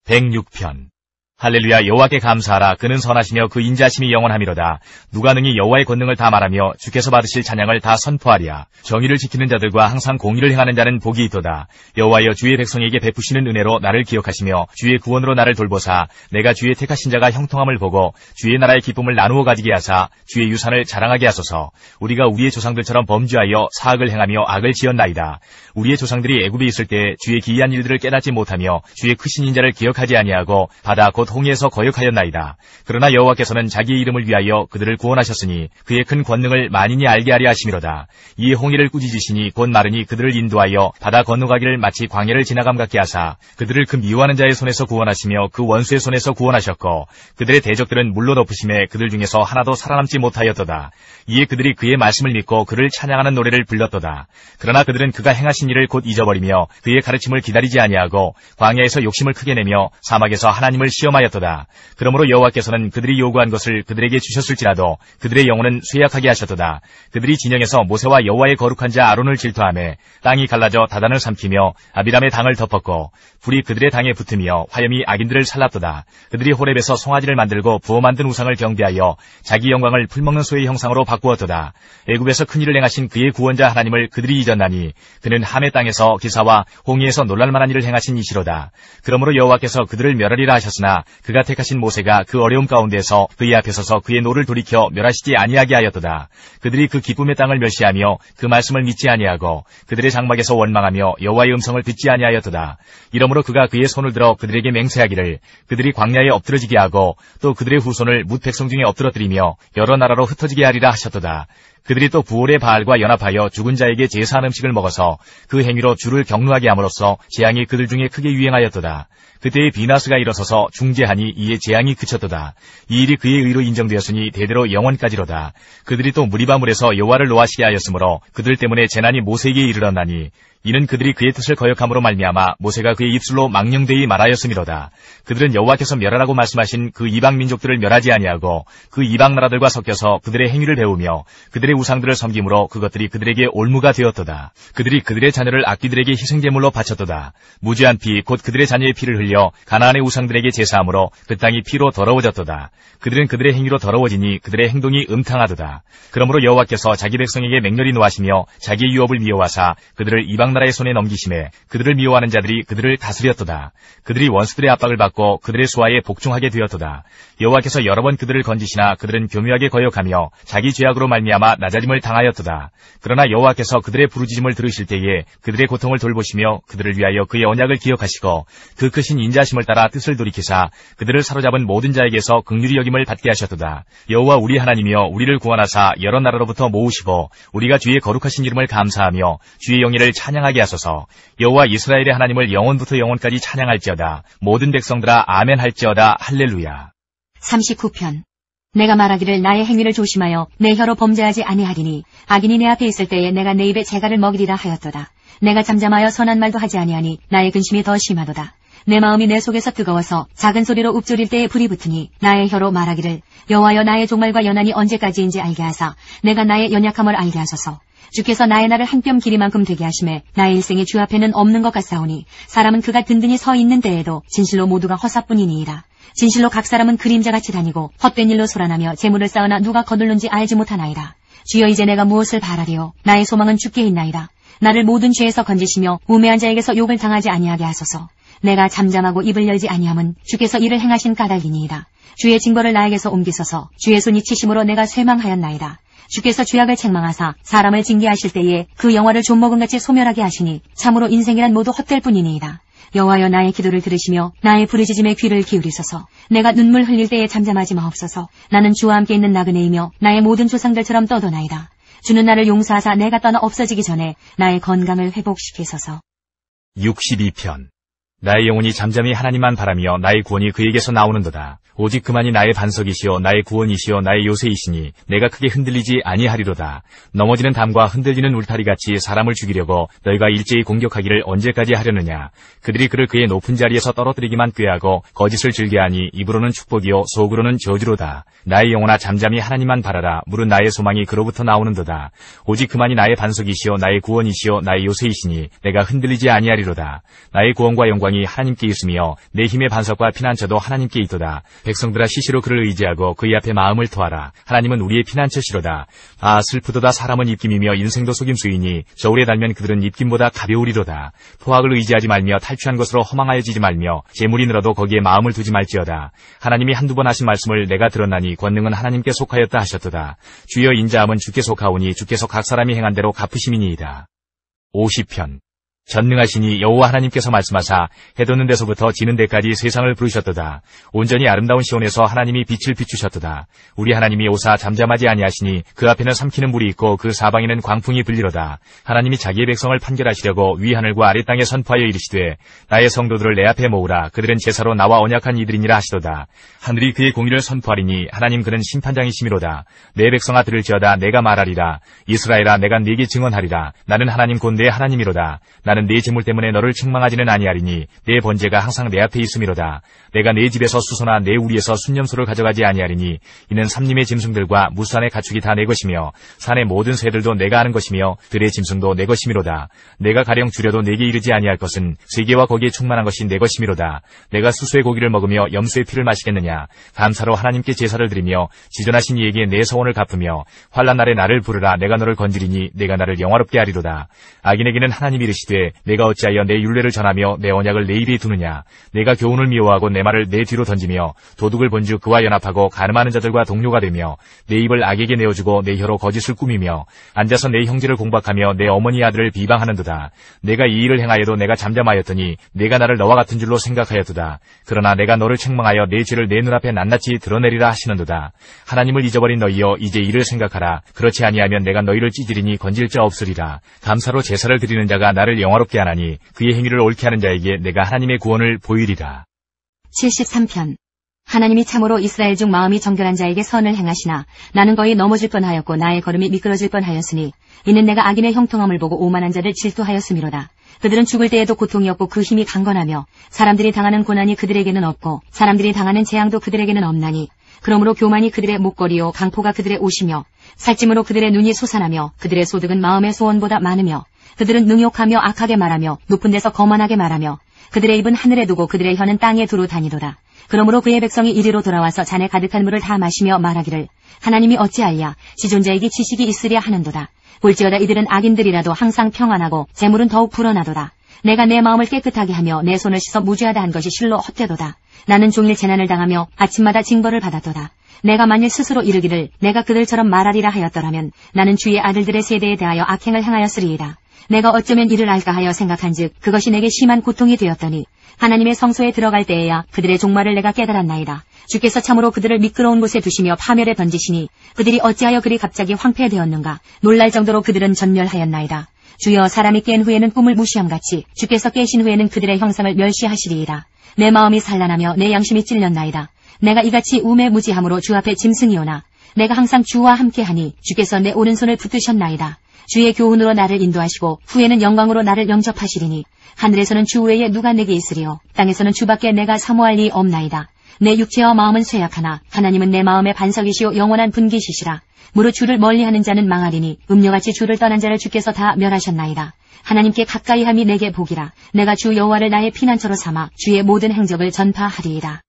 106편. 할렐루야. 여호와께 감사하라. 그는 선하시며 그 인자하심이 영원함이로다. 누가 능히 여호와의 권능을 다 말하며 주께서 받으실 찬양을 다 선포하랴. 정의를 지키는 자들과 항상 공의를 행하는 자는 복이 있도다. 여호와여, 주의 백성에게 베푸시는 은혜로 나를 기억하시며 주의 구원으로 나를 돌보사 내가 주의 택하신 자가 형통함을 보고 주의 나라의 기쁨을 나누어 가지게 하사 주의 유산을 자랑하게 하소서. 우리가 우리의 조상들처럼 범죄하여 사악을 행하며 악을 지었나이다. 우리의 조상들이 애굽에 있을 때 주의 기이한 일들을 깨닫지 못하며 주의 크신 인자를 기억하지 아니하고 바다 곧 홍해에서 거역하였나이다. 그러나 여호와께서는 자기의 이름을 위하여 그들을 구원하셨으니 그의 큰 권능을 만인이 알게 하려 하심이로다. 이에 홍해를 꾸짖으시니 곧 마르니 그들을 인도하여 바다 건너가기를 마치 광야를 지나감 같게 하사 그들을 그 미워하는 자의 손에서 구원하시며 그 원수의 손에서 구원하셨고 그들의 대적들은 물로 덮으심에 그들 중에서 하나도 살아남지 못하였도다. 이에 그들이 그의 말씀을 믿고 그를 찬양하는 노래를 불렀도다. 그러나 그들은 그가 행하신 일을 곧 잊어버리며 그의 가르침을 기다리지 아니하고 광야에서 욕심을 크게 내며 사막에서 하나님을 시험하였도다. 그러므로 여호와께서는 그들이 요구한 것을 그들에게 주셨을지라도 그들의 영혼은 쇠약하게 하셨도다. 그들이 진영에서 모세와 여호와의 거룩한 자 아론을 질투하며 땅이 갈라져 다단을 삼키며 아비람의 당을 덮었고 불이 그들의 당에 붙으며 화염이 악인들을 살랐도다. 그들이 호렙에서 송아지를 만들고 부어 만든 우상을 경배하여 자기 영광을 풀먹는 소의 형상으로 바꾸었도다. 애굽에서 큰일을 행하신 그의 구원자 하나님을 그들이 잊었나니 그는 함의 땅에서 기사와 홍해에서 놀랄만한 일을 행하신 이시로다. 그러므로 여호와께서 그들을 멸하리라 하셨으나 그가 택하신 모세가 그 어려움 가운데서 그의 앞에 서서 그의 노를 돌이켜 멸하시지 아니하게 하였도다. 그들이 그 기쁨의 땅을 멸시하며 그 말씀을 믿지 아니하고 그들의 장막에서 원망하며 여호와의 음성을 듣지 아니하였도다. 이러므로 그가 그의 손을 들어 그들에게 맹세하기를 그들이 광야에 엎드러지게 하고 또 그들의 후손을 뭇 백성 중에 엎드러뜨리며 여러 나라로 흩어지게 하리라 하셨도다. 그들이 또 부올의 바알과 연합하여 죽은 자에게 제사한 음식을 먹어서 그 행위로 주를 경노하게 함으로써 재앙이 그들 중에 크게 유행하였도다. 그때에 비나스가 일어서서 중재하니 이에 재앙이 그쳤도다. 이 일이 그의 의로 인정되었으니 대대로 영원까지로다. 그들이 또 무리바물에서 여호와를 노하시게 하였으므로 그들 때문에 재난이 모세에게 이르렀나니 이는 그들이 그의 뜻을 거역함으로 말미암아 모세가 그의 입술로 망령되이 말하였음이로다. 그들은 여호와께서 멸하라고 말씀하신 그 이방 민족들을 멸하지 아니하고 그 이방 나라들과 섞여서 그들의 행위를 배우며 그들의 우상들을 섬김으로 그것들이 그들에게 올무가 되었도다. 그들이 그들의 자녀를 악귀들에게 희생제물로 바쳤도다. 무죄한 피 곧 그들의 자녀의 피를 흘려 가나안의 우상들에게 제사함으로 그 땅이 피로 더러워졌도다. 그들은 그들의 행위로 더러워지니 그들의 행동이 음탕하도다. 그러므로 여호와께서 자기 백성에게 맹렬히 노하시며 자기의 유업을 미워하사 그들을 이방 나라의 손에 넘기심에 그들을 미워하는 자들이 그들을 다스렸도다. 그들이 원수들의 압박을 받고 그들의 수하에 복종하게 되었도다. 여호와께서 여러 번 그들을 건지시나 그들은 교묘하게 거역하며 자기 죄악으로 말미암아 낮아짐을 당하였도다. 그러나 여호와께서 그들의 부르짖음을 들으실 때에 그들의 고통을 돌보시며 그들을 위하여 그의 언약을 기억하시고 그 크신 인자하심을 따라 뜻을 돌이키사 그들을 사로잡은 모든 자에게서 긍휼히 여김을 받게 하셨도다. 여호와 우리 하나님이여 우리를 구원하사 여러 나라로부터 모으시고 우리가 주의 거룩하신 이름을 감사하며 주의 영예를 찬양하게 하소서. 여호와 이스라엘의 하나님을 영원부터 영원까지 찬양할지어다. 모든 백성들아 아멘 할지어다. 할렐루야. 39편. 내가 말하기를 나의 행위를 조심하여 내 혀로 범죄하지 아니하리니 악인이 내 앞에 있을 때에 내가 내 입에 재갈을 먹이리라 하였도다. 내가 잠잠하여 선한 말도 하지 아니하니 나의 근심이 더 심하도다. 내 마음이 내 속에서 뜨거워서 작은 소리로 읊조릴 때에 불이 붙으니 나의 혀로 말하기를 여호와여 나의 종말과 연한이 언제까지인지 알게 하사 내가 나의 연약함을 알게 하소서. 주께서 나의 날을 한 뼘 길이만큼 되게 하심에 나의 일생이 주 앞에는 없는 것 같사오니 사람은 그가 든든히 서 있는 때에도 진실로 모두가 허사뿐이니이다. 진실로 각 사람은 그림자같이 다니고 헛된 일로 소란하며 재물을 쌓으나 누가 거둘는지 알지 못하나이다. 주여 이제 내가 무엇을 바라리요. 나의 소망은 주께 있나이다. 나를 모든 죄에서 건지시며 우매한 자에게서 욕을 당하지 아니하게 하소서. 내가 잠잠하고 입을 열지 아니함은 주께서 이를 행하신 까닭이니이다. 주의 징벌을 나에게서 옮기소서. 주의 손이 치심으로 내가 쇠망하였나이다. 주께서 죄악을 책망하사 사람을 징계하실 때에 그 영화를 좀먹음같이 소멸하게 하시니 참으로 인생이란 모두 헛될 뿐이니이다. 여호와여, 나의 기도를 들으시며 나의 부르짖음에 귀를 기울이소서. 내가 눈물 흘릴 때에 잠잠하지 마옵소서. 나는 주와 함께 있는 나그네이며 나의 모든 조상들처럼 떠도나이다. 주는 나를 용서하사 내가 떠나 없어지기 전에 나의 건강을 회복시키소서. 62편. 나의 영혼이 잠잠히 하나님만 바라며 나의 구원이 그에게서 나오는도다. 오직 그만이 나의 반석이시요 나의 구원이시요 나의 요새이시니 내가 크게 흔들리지 아니하리로다. 넘어지는 담과 흔들리는 울타리같이 사람을 죽이려고 너희가 일제히 공격하기를 언제까지 하려느냐. 그들이 그를 그의 높은 자리에서 떨어뜨리기만 꾀하고 거짓을 즐겨하니 입으로는 축복이요 속으로는 저주로다. 나의 영혼아, 잠잠히 하나님만 바라라. 물은 나의 소망이 그로부터 나오는도다. 오직 그만이 나의 반석이시요 나의 구원이시요 나의 요새이시니 내가 흔들리지 아니하리로다. 나의 구원과 영광이 하나님께 있으며 내 힘의 반석과 피난처도 하나님께 있도다. 백성들아, 시시로 그를 의지하고 그의 앞에 마음을 토하라. 하나님은 우리의 피난처시로다. 아, 슬프도다. 사람은 입김이며 인생도 속임수이니 저울에 달면 그들은 입김보다 가벼우리로다. 포악을 의지하지 말며 탈취한 것으로 허망하여지지 말며 재물이 늘어도 거기에 마음을 두지 말지어다. 하나님이 한두 번 하신 말씀을 내가 들었나니 권능은 하나님께 속하였다 하셨도다. 주여, 인자함은 주께 속하오니 주께서 각 사람이 행한 대로 갚으심이니이다. 50편. 전능하시니 여호와 하나님께서 말씀하사 해 돋는 데서부터 지는 데까지 세상을 부르셨도다. 온전히 아름다운 시온에서 하나님이 빛을 비추셨도다. 우리 하나님이 오사 잠잠하지 아니하시니 그 앞에는 삼키는 물이 있고 그 사방에는 광풍이 불리로다. 하나님이 자기의 백성을 판결하시려고 위 하늘과 아래 땅에 선포하여 이르시되 나의 성도들을 내 앞에 모으라. 그들은 제사로 나와 언약한 이들이니라 하시도다. 하늘이 그의 공의를 선포하리니 하나님 그는 심판장이시미로다. 내 백성아, 들을지어다. 내가 말하리라. 이스라엘아, 내가 네게 증언하리라. 나는 하나님 곧 내 하나님이로다. 나는 네 재물 때문에 너를 책망하지는 아니하리니 내 번제가 항상 내 앞에 있음이로다. 내가 내 집에서 수소나 내 우리에서 순념소를 가져가지 아니하리니 이는 삼림의 짐승들과 무산의 가축이 다 내 것이며 산의 모든 새들도 내가 아는 것이며 들의 짐승도 내 것이미로다. 내가 가령 줄여도 내게 이르지 아니할 것은 세계와 거기에 충만한 것이 내 것이미로다. 내가 수수의 고기를 먹으며 염소의 피를 마시겠느냐. 감사로 하나님께 제사를 드리며 지존하신 이에게 내 서원을 갚으며 환난 날에 나를 부르라. 내가 너를 건지리니 내가 나를 영화롭게 하리로다. 악인에게는 하나님이 이르시되 내가 어찌하여 내 율례를 전하며 내 언약을 내 입에 두느냐. 내가 교훈을 미워하고 내 말을 내 뒤로 던지며 도둑을 본즉 그와 연합하고 가늠하는 자들과 동료가 되며 내 입을 악에게 내어주고 내 혀로 거짓을 꾸미며 앉아서 내 형제를 공박하며 내 어머니 아들을 비방하는도다. 내가 이 일을 행하여도 내가 잠잠하였더니 내가 나를 너와 같은 줄로 생각하였도다. 그러나 내가 너를 책망하여 내 죄를 내 눈앞에 낱낱이 드러내리라 하시는도다. 하나님을 잊어버린 너희여, 이제 이를 생각하라. 그렇지 아니하면 내가 너희를 찢으리니 건질 자 없으리라. 감사로 제사를 드리는 자가 나를 영화롭게 하나니 그의 행위를 옳게 하는 자에게 내가 하나님의 구원을 보이리라. 73편. 하나님이 참으로 이스라엘 중 마음이 정결한 자에게 선을 행하시나 나는 거의 넘어질 뻔하였고 나의 걸음이 미끄러질 뻔하였으니 이는 내가 악인의 형통함을 보고 오만한 자를 질투하였음이로다. 그들은 죽을 때에도 고통이 없고 그 힘이 강건하며 사람들이 당하는 고난이 그들에게는 없고 사람들이 당하는 재앙도 그들에게는 없나니 그러므로 교만이 그들의 목걸이요 강포가 그들의 옷이며 살찜으로 그들의 눈이 솟아나며 그들의 소득은 마음의 소원보다 많으며 그들은 능욕하며 악하게 말하며 높은 데서 거만하게 말하며 그들의 입은 하늘에 두고 그들의 혀는 땅에 두루 다니도다. 그러므로 그의 백성이 이리로 돌아와서 잔에 가득한 물을 다 마시며 말하기를 하나님이 어찌하랴 지존자에게 지식이 있으랴 하는도다. 볼지어다 이들은 악인들이라도 항상 평안하고 재물은 더욱 불어나도다. 내가 내 마음을 깨끗하게 하며 내 손을 씻어 무죄하다 한 것이 실로 헛되도다. 나는 종일 재난을 당하며 아침마다 징벌을 받았도다. 내가 만일 스스로 이르기를 내가 그들처럼 말하리라 하였더라면 나는 주의 아들들의 세대에 대하여 악행을 행하였으리이다. 내가 어쩌면 이를 알까 하여 생각한즉 그것이 내게 심한 고통이 되었더니 하나님의 성소에 들어갈 때에야 그들의 종말을 내가 깨달았나이다. 주께서 참으로 그들을 미끄러운 곳에 두시며 파멸에 던지시니 그들이 어찌하여 그리 갑자기 황폐되었는가. 놀랄 정도로 그들은 전멸하였나이다. 주여, 사람이 깬 후에는 꿈을 무시함같이 주께서 깨신 후에는 그들의 형상을 멸시하시리이다. 내 마음이 산란하며 내 양심이 찔렸나이다. 내가 이같이 우매무지함으로 주 앞에 짐승이오나 내가 항상 주와 함께하니 주께서 내 오른손을 붙드셨나이다. 주의 교훈으로 나를 인도하시고 후에는 영광으로 나를 영접하시리니 하늘에서는 주 외에 누가 내게 있으리요 땅에서는 주밖에 내가 사모할 리 없나이다. 내 육체와 마음은 쇠약하나 하나님은 내 마음의 반석이시오 영원한 분기시시라. 무릇 주를 멀리하는 자는 망하리니 음료같이 주를 떠난 자를 주께서 다 멸하셨나이다. 하나님께 가까이함이 내게 복이라. 내가 주 여호와를 나의 피난처로 삼아 주의 모든 행적을 전파하리이다.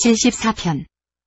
74편.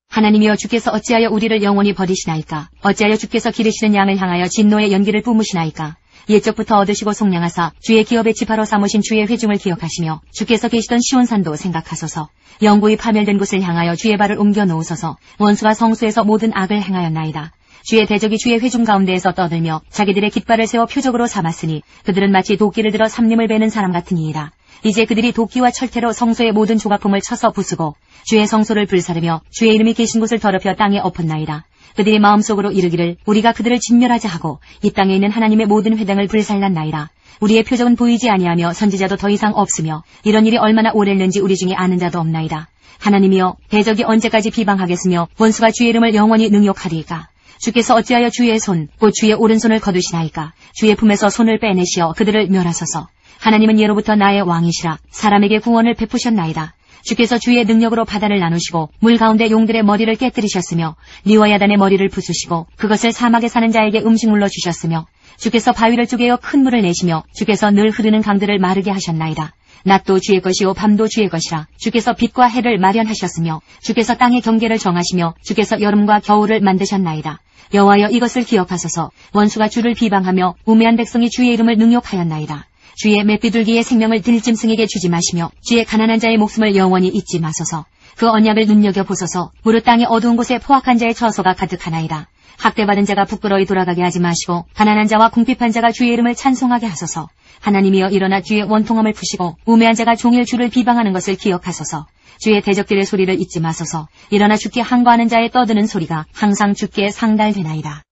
하나님이여, 주께서 어찌하여 우리를 영원히 버리시나이까. 어찌하여 주께서 기르시는 양을 향하여 진노의 연기를 뿜으시나이까. 옛적부터 얻으시고 속량하사 주의 기업의 지파로 삼으신 주의 회중을 기억하시며 주께서 계시던 시온산도 생각하소서. 영구히 파멸된 곳을 향하여 주의 발을 옮겨 놓으소서. 원수가 성수에서 모든 악을 행하였나이다. 주의 대적이 주의 회중 가운데에서 떠들며 자기들의 깃발을 세워 표적으로 삼았으니 그들은 마치 도끼를 들어 삼림을 베는 사람 같으니이다. 이제 그들이 도끼와 철퇴로 성소의 모든 조각품을 쳐서 부수고 주의 성소를 불사르며 주의 이름이 계신 곳을 더럽혀 땅에 엎었나이다. 그들이 마음속으로 이르기를 우리가 그들을 진멸하자 하고 이 땅에 있는 하나님의 모든 회당을 불살랐나이다. 우리의 표적은 보이지 아니하며 선지자도 더 이상 없으며 이런 일이 얼마나 오래는지 우리 중에 아는 자도 없나이다. 하나님이여, 대적이 언제까지 비방하겠으며 원수가 주의 이름을 영원히 능욕하리이까? 주께서 어찌하여 주의 손, 곧 주의 오른손을 거두시나이까? 주의 품에서 손을 빼내시어 그들을 멸하소서. 하나님은 예로부터 나의 왕이시라 사람에게 구원을 베푸셨나이다. 주께서 주의 능력으로 바다를 나누시고 물 가운데 용들의 머리를 깨뜨리셨으며 리와야단의 머리를 부수시고 그것을 사막에 사는 자에게 음식물로 주셨으며 주께서 바위를 쪼개어 큰 물을 내시며 주께서 늘 흐르는 강들을 마르게 하셨나이다. 낮도 주의 것이요 밤도 주의 것이라. 주께서 빛과 해를 마련하셨으며 주께서 땅의 경계를 정하시며 주께서 여름과 겨울을 만드셨나이다. 여호와여, 이것을 기억하소서. 원수가 주를 비방하며 우매한 백성이 주의 이름을 능욕하였나이다. 주의 맷비둘기의 생명을 들짐승에게 주지 마시며 주의 가난한 자의 목숨을 영원히 잊지 마소서. 그 언약을 눈여겨보소서. 무릇 땅의 어두운 곳에 포악한 자의 처소가 가득하나이다. 학대받은 자가 부끄러이 돌아가게 하지 마시고 가난한 자와 궁핍한 자가 주의 이름을 찬송하게 하소서. 하나님이여, 일어나 주의 원통함을 푸시고 우매한 자가 종일 주를 비방하는 것을 기억하소서. 주의 대적들의 소리를 잊지 마소서. 일어나 주께 항거하는 자의 떠드는 소리가 항상 주께 상달되나이다.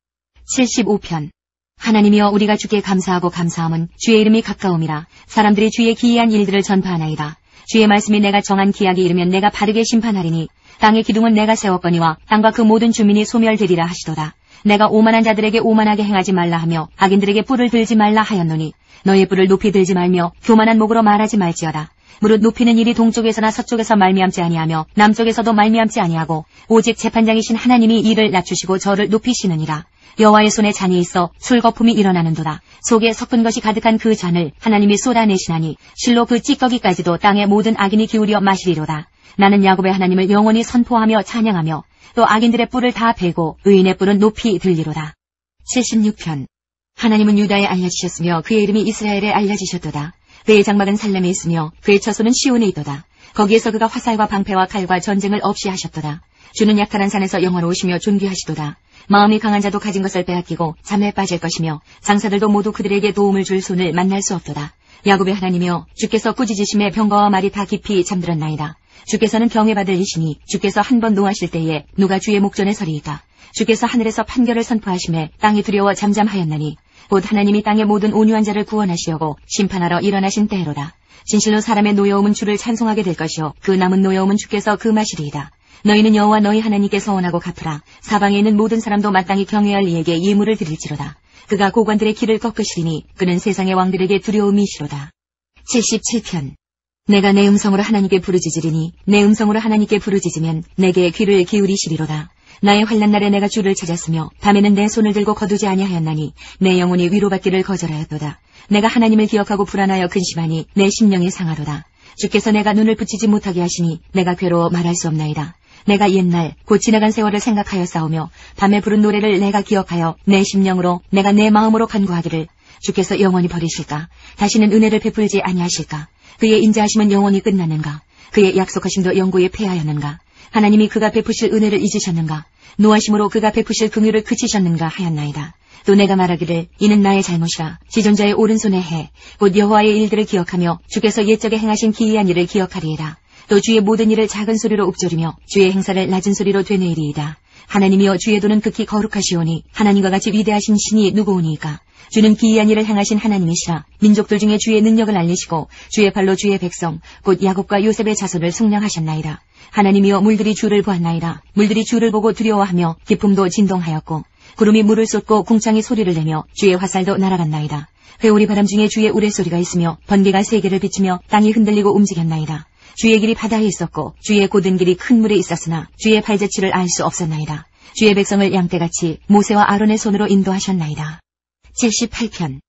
75편. 하나님이여, 우리가 주께 감사하고 감사함은 주의 이름이 가까움이라. 사람들이 주의 기이한 일들을 전파하나이다. 주의 말씀이 내가 정한 기약이 이르면 내가 바르게 심판하리니 땅의 기둥은 내가 세웠거니와 땅과 그 모든 주민이 소멸되리라 하시도다. 내가 오만한 자들에게 오만하게 행하지 말라 하며 악인들에게 뿔을 들지 말라 하였노니 너의 뿔을 높이 들지 말며 교만한 목으로 말하지 말지어다. 무릇 높이는 일이 동쪽에서나 서쪽에서 말미암지 아니하며 남쪽에서도 말미암지 아니하고 오직 재판장이신 하나님이 이를 낮추시고 저를 높이시느니라. 여호와의 손에 잔이 있어 술 거품이 일어나는도다. 속에 섞은 것이 가득한 그 잔을 하나님이 쏟아내시나니 실로 그 찌꺼기까지도 땅의 모든 악인이 기울여 마시리로다. 나는 야곱의 하나님을 영원히 선포하며 찬양하며 또 악인들의 뿔을 다 베고 의인의 뿔은 높이 들리로다. 76편. 하나님은 유다에 알려지셨으며 그의 이름이 이스라엘에 알려지셨도다. 그의 장막은 살렘에 있으며 그의 처소는 시온에 있도다. 거기에서 그가 화살과 방패와 칼과 전쟁을 없이 하셨도다. 주는 약탈한 산에서 영화로우시며 존귀하시도다. 마음이 강한 자도 가진 것을 빼앗기고 잠에 빠질 것이며 장사들도 모두 그들에게 도움을 줄 손을 만날 수 없도다. 야곱의 하나님이여, 주께서 꾸짖으심에 병거와 말이 다 깊이 잠들었나이다. 주께서는 경외받을 이시니 주께서 한 번 노하실 때에 누가 주의 목전에 서리이까? 주께서 하늘에서 판결을 선포하심에 땅이 두려워 잠잠하였나니 곧 하나님이 땅의 모든 온유한 자를 구원하시려고 심판하러 일어나신 때로다. 진실로 사람의 노여움은 주를 찬송하게 될 것이요 그 남은 노여움은 주께서 금하시리이다. 너희는 여호와 너희 하나님께 서원하고 갚으라. 사방에 있는 모든 사람도 마땅히 경외할 이에게 예물을 드릴지로다. 그가 고관들의 길을 꺾으시리니 그는 세상의 왕들에게 두려움이시로다. 77편. 내가 내 음성으로 하나님께 부르짖으리니 내 음성으로 하나님께 부르짖으면 내게 귀를 기울이시리로다. 나의 환난 날에 내가 주를 찾았으며 밤에는 내 손을 들고 거두지 아니하였나니 내 영혼이 위로받기를 거절하였도다. 내가 하나님을 기억하고 불안하여 근심하니 내 심령이 상하도다. 주께서 내가 눈을 붙이지 못하게 하시니 내가 괴로워 말할 수 없나이다. 내가 옛날 곧 지나간 세월을 생각하여 싸우며 밤에 부른 노래를 내가 기억하여 내 심령으로 내가 내 마음으로 간구하기를 주께서 영원히 버리실까? 다시는 은혜를 베풀지 아니하실까? 그의 인자하심은 영원히 끝나는가? 그의 약속하심도 영구히 폐하였는가? 하나님이 그가 베푸실 은혜를 잊으셨는가? 노하심으로 그가 베푸실 긍휼을 그치셨는가 하였나이다. 또 내가 말하기를 이는 나의 잘못이라. 지존자의 오른손에 해 곧 여호와의 일들을 기억하며 주께서 옛적에 행하신 기이한 일을 기억하리이다. 또 주의 모든 일을 작은 소리로 읊조리며 주의 행사를 낮은 소리로 되뇌이리이다. 하나님이여, 주의 도는 극히 거룩하시오니 하나님과 같이 위대하신 신이 누구오니이까? 주는 기이한 일을 행하신 하나님이시라. 민족들 중에 주의 능력을 알리시고 주의 발로 주의 백성 곧 야곱과 요셉의 자손을 승량하셨나이다. 하나님이여, 물들이 주를 보았나이다. 물들이 주를 보고 두려워하며 기품도 진동하였고 구름이 물을 쏟고 궁창이 소리를 내며 주의 화살도 날아갔나이다. 회오리 바람 중에 주의 우레소리가 있으며 번개가 세계를 비치며 땅이 흔들리고 움직였나이다. 주의 길이 바다에 있었고 주의 곧은 길이 큰 물에 있었으나 주의 발자취를 알 수 없었나이다. 주의 백성을 양떼같이 모세와 아론의 손으로 인도하셨나이다. 78편.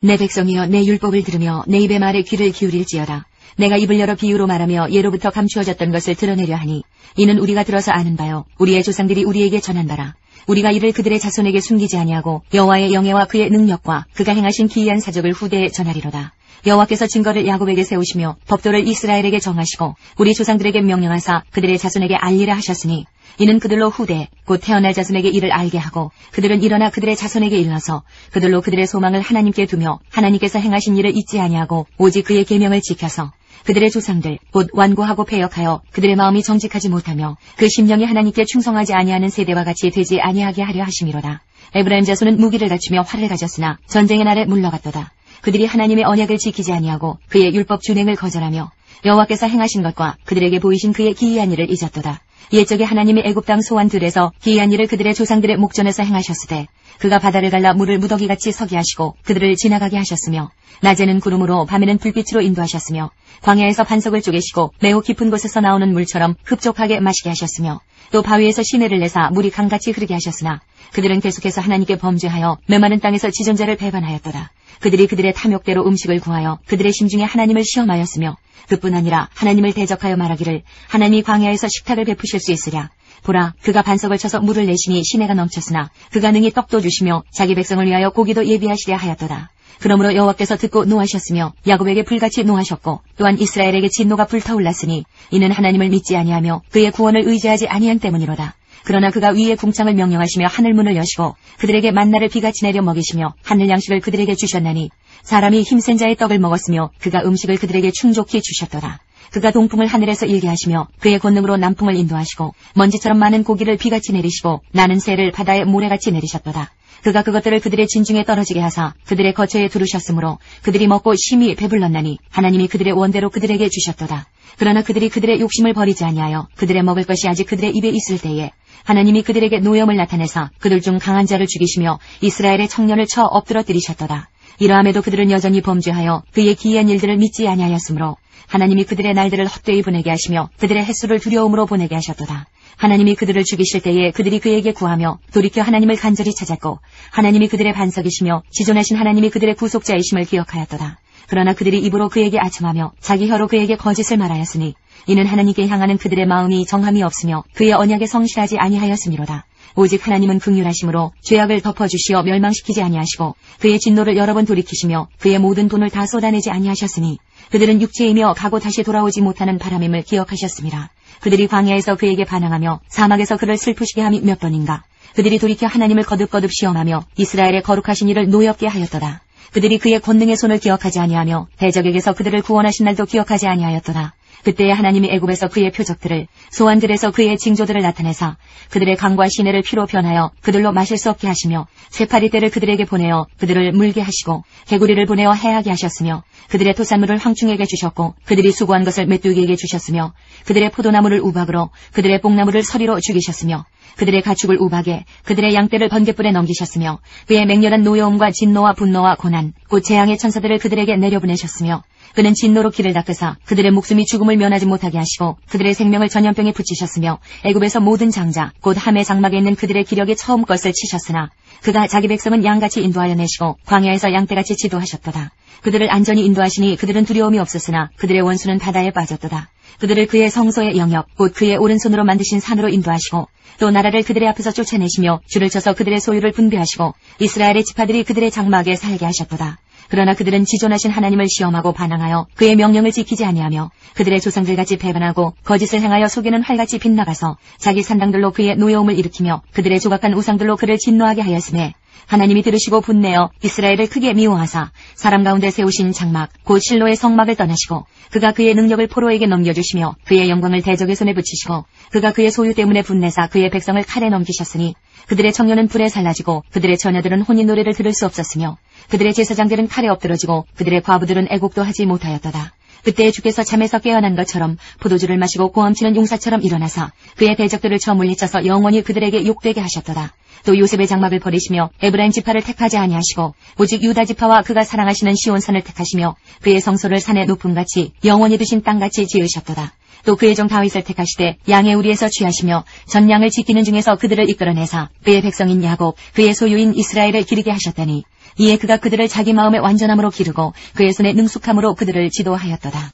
내 백성이여, 내 율법을 들으며 내 입의 말에 귀를 기울일지어다. 내가 입을 열어 비유로 말하며 예로부터 감추어졌던 것을 드러내려 하니 이는 우리가 들어서 아는 바요 우리의 조상들이 우리에게 전한 바라. 우리가 이를 그들의 자손에게 숨기지 아니하고 여호와의 영예와 그의 능력과 그가 행하신 기이한 사적을 후대에 전하리로다. 여호와께서 증거를 야곱에게 세우시며 법도를 이스라엘에게 정하시고 우리 조상들에게 명령하사 그들의 자손에게 알리라 하셨으니 이는 그들로 후대 곧 태어날 자손에게 이를 알게 하고 그들은 일어나 그들의 자손에게 일러서 그들로 그들의 소망을 하나님께 두며 하나님께서 행하신 일을 잊지 아니하고 오직 그의 계명을 지켜서 그들의 조상들 곧 완고하고 패역하여 그들의 마음이 정직하지 못하며 그 심령이 하나님께 충성하지 아니하는 세대와 같이 되지 아니하게 하려 하심이로다. 에브라임 자손은 무기를 갖추며 활을 가졌으나 전쟁의 날에 물러갔도다. 그들이 하나님의 언약을 지키지 아니하고 그의 율법 준행을 거절하며 여호와께서 행하신 것과 그들에게 보이신 그의 기이한 일을 잊었도다. 옛적에 하나님이 애굽 땅 소환들에서 기이한 일을 그들의 조상들의 목전에서 행하셨으되 그가 바다를 갈라 물을 무더기같이 서게 하시고 그들을 지나가게 하셨으며 낮에는 구름으로 밤에는 불빛으로 인도하셨으며 광야에서 반석을 쪼개시고 매우 깊은 곳에서 나오는 물처럼 흡족하게 마시게 하셨으며 또 바위에서 시내를 내사 물이 강같이 흐르게 하셨으나 그들은 계속해서 하나님께 범죄하여 메마른 땅에서 지존자를 배반하였도다. 그들이 그들의 탐욕대로 음식을 구하여 그들의 심중에 하나님을 시험하였으며 그뿐 아니라 하나님을 대적하여 말하기를 하나님이 광야에서 식탁을 베푸실 수 있으랴. 보라, 그가 반석을 쳐서 물을 내시니 시내가 넘쳤으나 그가 능히 떡도 주시며 자기 백성을 위하여 고기도 예비하시려 하였도다. 그러므로 여호와께서 듣고 노하셨으며 야곱에게 불같이 노하셨고 또한 이스라엘에게 진노가 불타올랐으니 이는 하나님을 믿지 아니하며 그의 구원을 의지하지 아니한 때문이로다. 그러나 그가 위에 궁창을 명령하시며 하늘문을 여시고 그들에게 만나를 비같이 내려 먹이시며 하늘 양식을 그들에게 주셨나니 사람이 힘센 자의 떡을 먹었으며 그가 음식을 그들에게 충족히 주셨도다. 그가 동풍을 하늘에서 일게 하시며 그의 권능으로 남풍을 인도하시고 먼지처럼 많은 고기를 비같이 내리시고 나는 새를 바다에 모래같이 내리셨도다. 그가 그것들을 그들의 진중에 떨어지게 하사 그들의 거처에 두르셨으므로 그들이 먹고 심히 배불렀나니 하나님이 그들의 원대로 그들에게 주셨도다. 그러나 그들이 그들의 욕심을 버리지 아니하여 그들의 먹을 것이 아직 그들의 입에 있을 때에 하나님이 그들에게 노염을 나타내사 그들 중 강한 자를 죽이시며 이스라엘의 청년을 쳐 엎드러뜨리셨도다. 이러함에도 그들은 여전히 범죄하여 그의 기이한 일들을 믿지 아니하였으므로 하나님이 그들의 날들을 헛되이 보내게 하시며 그들의 횟수를 두려움으로 보내게 하셨도다. 하나님이 그들을 죽이실 때에 그들이 그에게 구하며 돌이켜 하나님을 간절히 찾았고 하나님이 그들의 반석이시며 지존하신 하나님이 그들의 구속자이심을 기억하였도다. 그러나 그들이 입으로 그에게 아첨하며 자기 혀로 그에게 거짓을 말하였으니 이는 하나님께 향하는 그들의 마음이 정함이 없으며 그의 언약에 성실하지 아니하였음이로다. 오직 하나님은 긍휼하심으로 죄악을 덮어주시어 멸망시키지 아니하시고 그의 진노를 여러 번 돌이키시며 그의 모든 돈을 다 쏟아내지 아니하셨으니 그들은 육체이며 가고 다시 돌아오지 못하는 바람임을 기억하셨습니다. 그들이 광야에서 그에게 반항하며 사막에서 그를 슬프시게 함이 몇 번인가. 그들이 돌이켜 하나님을 거듭거듭 시험하며 이스라엘의 거룩하신 이를 노엽게 하였도다. 그들이 그의 권능의 손을 기억하지 아니하며 대적에게서 그들을 구원하신 날도 기억하지 아니하였도다. 그때에 하나님이 애굽에서 그의 표적들을 소환들에서 그의 징조들을 나타내사 그들의 강과 시내를 피로 변하여 그들로 마실 수 없게 하시며 쇠파리 떼를 그들에게 보내어 그들을 물게 하시고 개구리를 보내어 해하게 하셨으며 그들의 토산물을 황충에게 주셨고 그들이 수고한 것을 메뚜기에게 주셨으며 그들의 포도나무를 우박으로 그들의 뽕나무를 서리로 죽이셨으며 그들의 가축을 우박에 그들의 양떼를 번갯불에 넘기셨으며 그의 맹렬한 노여움과 진노와 분노와 고난 곧 재앙의 천사들을 그들에게 내려보내셨으며 그는 진노로 길을 닦으사 그들의 목숨이 죽음을 면하지 못하게 하시고 그들의 생명을 전염병에 붙이셨으며 애굽에서 모든 장자 곧 함의 장막에 있는 그들의 기력에 처음 것을 치셨으나 그가 자기 백성은 양같이 인도하여 내시고 광야에서 양떼같이 지도하셨도다. 그들을 안전히 인도하시니 그들은 두려움이 없었으나 그들의 원수는 바다에 빠졌도다. 그들을 그의 성소의 영역 곧 그의 오른손으로 만드신 산으로 인도하시고 또 나라를 그들의 앞에서 쫓아내시며 줄을 쳐서 그들의 소유를 분배하시고 이스라엘의 지파들이 그들의 장막에 살게 하셨도다. 그러나 그들은 지존하신 하나님을 시험하고 반항하여 그의 명령을 지키지 아니하며 그들의 조상들같이 배반하고 거짓을 행하여 속이는 활같이 빗나가서 자기 산당들로 그의 노여움을 일으키며 그들의 조각한 우상들로 그를 진노하게 하였으며 하나님이 들으시고 분내어 이스라엘을 크게 미워하사 사람 가운데 세우신 장막 곧 실로의 성막을 떠나시고 그가 그의 능력을 포로에게 넘겨주시며 그의 영광을 대적의 손에 붙이시고 그가 그의 소유 때문에 분내사 그의 백성을 칼에 넘기셨으니 그들의 청년은 불에 살라지고 그들의 처녀들은 혼인 노래를 들을 수 없었으며 그들의 제사장들은 칼에 엎드러지고 그들의 과부들은 애곡도 하지 못하였도다. 그때 주께서 잠에서 깨어난 것처럼 포도주를 마시고 고함치는 용사처럼 일어나사 그의 대적들을 쳐 물리쳐서 영원히 그들에게 욕되게 하셨도다. 또 요셉의 장막을 버리시며 에브라임 지파를 택하지 아니하시고 오직 유다 지파와 그가 사랑하시는 시온산을 택하시며 그의 성소를 산의 높음같이 영원히 두신 땅같이 지으셨도다. 또 그의 종 다윗을 택하시되 양의 우리에서 취하시며 전양을 지키는 중에서 그들을 이끌어내사 그의 백성인 야곱 그의 소유인 이스라엘을 기르게 하셨다니 이에 그가 그들을 자기 마음의 완전함으로 기르고 그의 손의 능숙함으로 그들을 지도하였도다.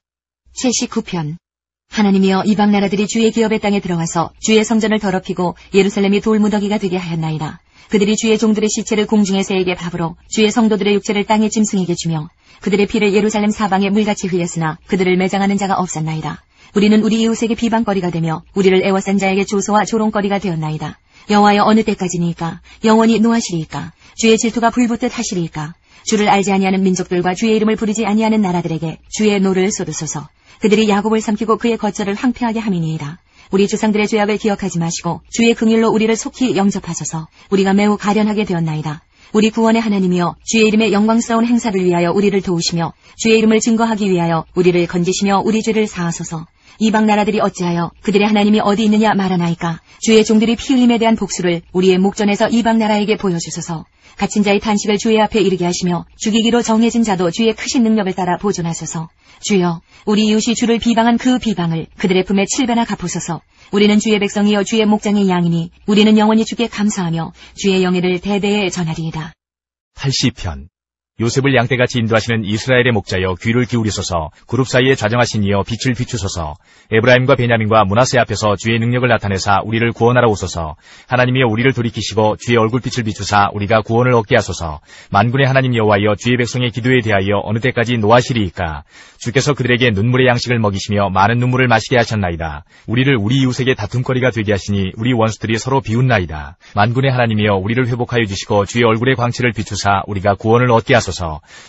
79편 하나님이여 이방 나라들이 주의 기업의 땅에 들어와서 주의 성전을 더럽히고 예루살렘이 돌무더기가 되게 하였나이다. 그들이 주의 종들의 시체를 공중의 새에게 밥으로 주의 성도들의 육체를 땅의 짐승에게 주며 그들의 피를 예루살렘 사방에 물같이 흘렸으나 그들을 매장하는 자가 없었나이다. 우리는 우리 이웃에게 비방거리가 되며 우리를 애워싼 자에게 조소와 조롱거리가 되었나이다. 여호와여 어느 때까지니까? 영원히 노하시리이까? 주의 질투가 불붙듯 하시리이까? 주를 알지 아니하는 민족들과 주의 이름을 부르지 아니하는 나라들에게 주의 노를 쏟으소서. 그들이 야곱을 삼키고 그의 거처를 황폐하게 함이니이다. 우리 조상들의 죄악을 기억하지 마시고 주의 긍휼로 우리를 속히 영접하소서. 우리가 매우 가련하게 되었나이다. 우리 구원의 하나님이여 주의 이름의 영광스러운 행사를 위하여 우리를 도우시며 주의 이름을 증거하기 위하여 우리를 건지시며 우리 죄를 사하소서. 이방 나라들이 어찌하여 그들의 하나님이 어디 있느냐 말하나이까? 주의 종들이 피 흘림에 대한 복수를 우리의 목전에서 이방 나라에게 보여주소서. 갇힌 자의 탄식을 주의 앞에 이르게 하시며 죽이기로 정해진 자도 주의 크신 능력을 따라 보존하소서. 주여, 우리 이웃이 주를 비방한 그 비방을 그들의 품에 7배나 갚으소서. 우리는 주의 백성이여 주의 목장의 양이니 우리는 영원히 주께 감사하며 주의 영예를 대대에 전하리이다. 80편. 요셉을 양떼같이 인도하시는 이스라엘의 목자여 귀를 기울이소서. 그룹 사이에 좌정하신 이여 빛을 비추소서. 에브라임과 베냐민과 므낫세 앞에서 주의 능력을 나타내사 우리를 구원하러 오소서. 하나님이여 우리를 돌이키시고 주의 얼굴빛을 비추사 우리가 구원을 얻게 하소서. 만군의 하나님 여호와여 주의 백성의 기도에 대하여 어느 때까지 노하시리이까? 주께서 그들에게 눈물의 양식을 먹이시며 많은 눈물을 마시게 하셨나이다. 우리를 우리 이웃에게 다툼거리가 되게 하시니 우리 원수들이 서로 비웃나이다. 만군의 하나님이여 우리를 회복하여 주시고 주의 얼굴의 광채를 비추사 우리가 구원을 얻게 하소서.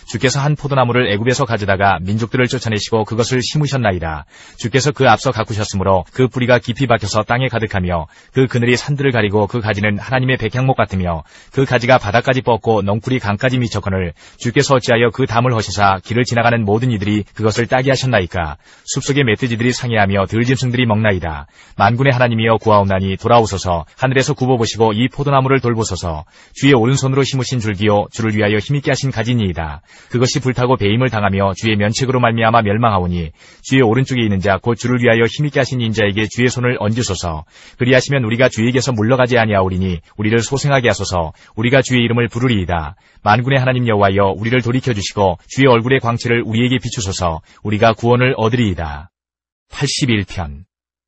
주께서 한 포도나무를 애굽에서 가져다가 민족들을 쫓아내시고 그것을 심으셨나이다. 주께서 그 앞서 가꾸셨으므로 그 뿌리가 깊이 박혀서 땅에 가득하며 그 그늘이 산들을 가리고 그 가지는 하나님의 백향목 같으며 그 가지가 바닥까지 뻗고 넝쿨이 강까지 미쳤거늘 주께서 어찌하여 그 담을 허시사 길을 지나가는 모든 이들이 그것을 따게 하셨나이까? 숲속의 멧돼지들이 상해하며 들짐승들이 먹나이다. 만군의 하나님이여 구하옵나니 돌아오소서. 하늘에서 굽어보시고 이 포도나무를 돌보소서. 주의 오른손으로 심으신 줄기요 주를 위하여 힘있게 하신 가지니이다. 그것이 불타고 배임을 당하며 주의 면책으로 말미암아 멸망하오니 주의 오른쪽에 있는 자 곧 주를 위하여 힘있게 하신 인자에게 주의 손을 얹으소서. 그리하시면 우리가 주에게서 물러가지 아니하오리니 우리를 소생하게 하소서. 우리가 주의 이름을 부르리이다. 만군의 하나님 여호와여 우리를 돌이켜주시고 주의 얼굴의 광채를 우리에게 비추소서. 우리가 구원을 얻으리이다. 81편.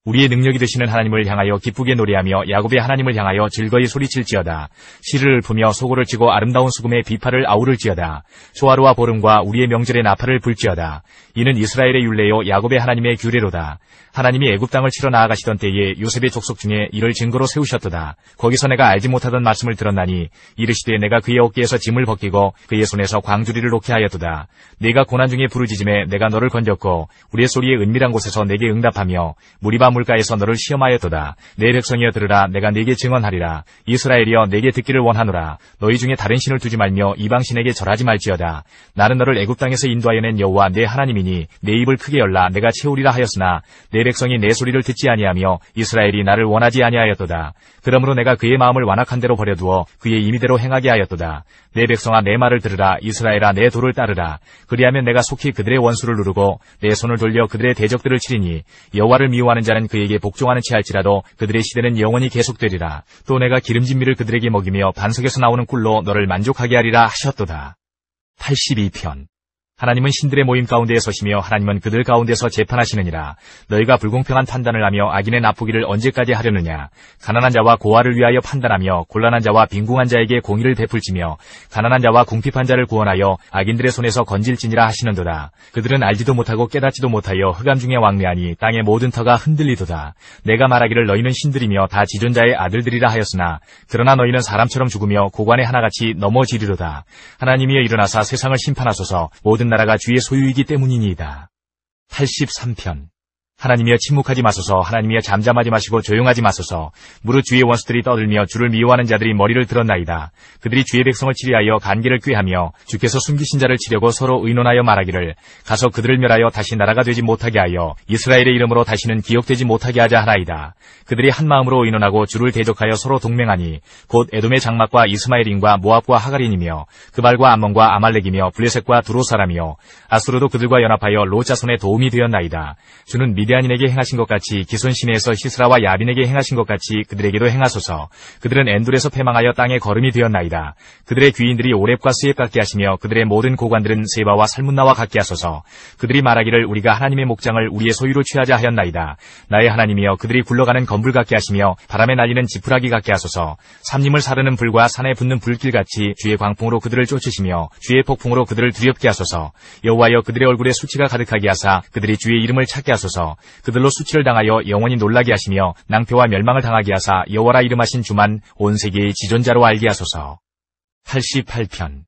우리의 능력이 되시는 하나님을 향하여 기쁘게 노래하며 야곱의 하나님을 향하여 즐거이 소리칠지어다. 시를 읊으며 소고를 치고 아름다운 수금의 비파를 아우를지어다. 소하루와 보름과 우리의 명절의 나팔을 불지어다. 이는 이스라엘의 율례요 야곱의 하나님의 규례로다. 하나님이 애굽 땅을 치러 나아가시던 때에 요셉의 족속 중에 이를 증거로 세우셨도다. 거기서 내가 알지 못하던 말씀을 들었나니 이르시되 내가 그의 어깨에서 짐을 벗기고 그의 손에서 광주리를 놓게 하였도다. 내가 고난 중에 부르짖음에 내가 너를 건졌고 우리의 소리에 은밀한 곳에서 내게 응답하며 무리바 물가에서 너를 시험하였도다. 내 백성이여 들으라. 내가 네게 증언하리라. 이스라엘이여 내게 듣기를 원하노라. 너희 중에 다른 신을 두지 말며 이방신에게 절하지 말지어다. 나는 너를 애굽 땅에서 인도하여 낸 여호와 내 하나님이니 내 입을 크게 열라. 내가 채우리라 하였으나 내 백성이 내 소리를 듣지 아니하며 이스라엘이 나를 원하지 아니하였도다. 그러므로 내가 그의 마음을 완악한 대로 버려두어 그의 임의대로 행하게 하였도다. 내 백성아 내 말을 들으라. 이스라엘아 내 도를 따르라. 그리하면 내가 속히 그들의 원수를 누르고 내 손을 돌려 그들의 대적들을 치리니 여호와를 미워하는 자는 그에게 복종하는 채 할지라도 그들의 시대는 영원히 계속되리라. 또 내가 기름진 밀을 그들에게 먹이며 반석에서 나오는 꿀로 너를 만족하게 하리라 하셨도다. 82편. 하나님은 신들의 모임 가운데에 서시며 하나님은 그들 가운데서 재판하시느니라. 너희가 불공평한 판단을 하며 악인의 나쁘기를 언제까지 하려느냐. 가난한 자와 고아를 위하여 판단하며 곤란한 자와 빈궁한 자에게 공의를 베풀지며 가난한 자와 궁핍한 자를 구원하여 악인들의 손에서 건질지니라 하시는도다. 그들은 알지도 못하고 깨닫지도 못하여 흑암 중에 왕래하니 땅의 모든 터가 흔들리도다. 내가 말하기를 너희는 신들이며 다 지존자의 아들들이라 하였으나 그러나 너희는 사람처럼 죽으며 고관의 하나같이 넘어지리로다. 하나님이여 일어나사 세상을 심판하소서. 모든 나라가 주의 소유이기 때문이니이다. 83편. 하나님이여 침묵하지 마소서. 하나님이여 잠잠하지 마시고 조용하지 마소서. 무릇 주의 원수들이 떠들며 주를 미워하는 자들이 머리를 들었나이다. 그들이 주의 백성을 치리하여 간계를 꾀하며 주께서 숨기신 자를 치려고 서로 의논하여 말하기를 가서 그들을 멸하여 다시 나라가 되지 못하게 하여 이스라엘의 이름으로 다시는 기억되지 못하게 하자 하나이다. 그들이 한 마음으로 의논하고 주를 대적하여 서로 동맹하니 곧 에돔의 장막과 이스마엘인과 모압과 하갈인이며 그발과 암몬과 아말렉이며 블레셋과 두로 사람이요 아수르도 그들과 연합하여 롯 자손의 도움이 되었나이다. 주는 미디안 인에게 행하신 것 같이 기손 시내에서 시스라와 야빈에게 행하신 것 같이 그들에게도 행하소서. 그들은 엔돌에서 패망하여 땅에 거름이 되었나이다. 그들의 귀인들이 오렙과 스옙 같게 하시며 그들의 모든 고관들은 세바와 살문나와 같게 하소서. 그들이 말하기를 우리가 하나님의 목장을 우리의 소유로 취하자 하였나이다. 나의 하나님이여 그들이 굴러가는 건불 같게 하시며 바람에 날리는 지푸라기 같게 하소서. 삼림을 사르는 불과 산에 붙는 불길같이 주의 광풍으로 그들을 쫓으시며 주의 폭풍으로 그들을 두렵게 하소서. 여호와여 그들의 얼굴에 수치가 가득하게 하사 그들이 주의 이름을 찾게 하소서. 그들로 수치를 당하여 영원히 놀라게 하시며 낭패와 멸망을 당하게 하사 여호와라 이름하신 주만 온 세계의 지존자로 알게 하소서. 88편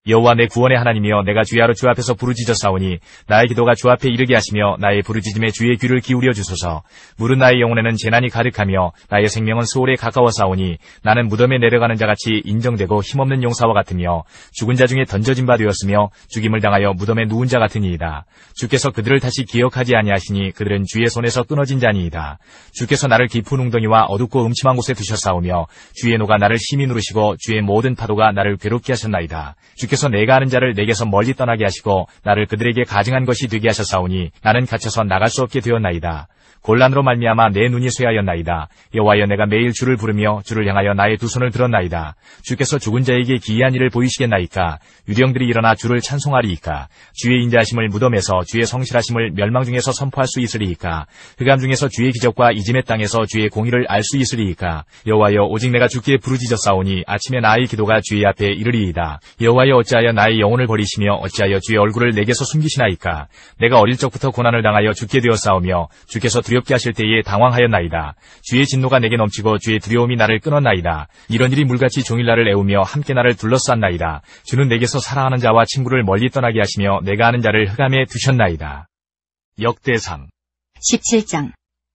여호와 내 구원의 하나님이여 내가 주야로 주 앞에서 부르짖었사오니 나의 기도가 주 앞에 이르게 하시며 나의 부르짖음에 주의 귀를 기울여 주소서. 물은 나의 영혼에는 재난이 가득하며 나의 생명은 수월에 가까워사오니 나는 무덤에 내려가는 자같이 인정되고 힘없는 용사와 같으며 죽은 자 중에 던져진 바 되었으며 죽임을 당하여 무덤에 누운 자 같으니이다. 주께서 그들을 다시 기억하지 아니하시니 그들은 주의 손에서 끊어진 자니이다. 주께서 나를 깊은 웅덩이와 어둡고 음침한 곳에 두셨사오며 주의 노가 나를 심히 누르시고 주의 모든 파도가 나를 괴롭게 하셨나이다. 주께서 내가 아는 자를 내게서 멀리 떠나게 하시고 나를 그들에게 가증한 것이 되게 하셨사오니 나는 갇혀서 나갈 수 없게 되었나이다. 곤란으로 말미암아 내 눈이 쇠하였나이다. 여호와여 내가 매일 주를 부르며 주를 향하여 나의 두 손을 들었나이다. 주께서 죽은 자에게 기이한 일을 보이시겠나이까. 유령들이 일어나 주를 찬송하리이까. 주의 인자하심을 무덤에서 주의 성실하심을 멸망 중에서 선포할 수 있으리이까. 흑암 중에서 주의 기적과 이짐의 땅에서 주의 공의를 알 수 있으리이까. 여호와여 오직 내가 주께 부르짖었사오니 아침에 나의 기도가 주의 앞에 이르리이다. 여호와여 어찌하여 나의 영혼을 버리시며 어찌하여 주의 얼굴을 내게서 숨기시나이까. 내가 어릴 적부터 고난을 당하여 죽게 되었사오며 주께서 두렵게 하실 때에 당황하였나이다. 주의 진노가 내게 넘치고 주의 두려움이 나를 끊었나이다. 이런 일이 물같이 종일 나를 애우며 함께 나를 둘러쌌나이다. 주는 내게서 사랑하는 자와 친구를 멀리 떠나게 하시며 내가 아는 자를 흑암에 두셨나이다. 역대상 17장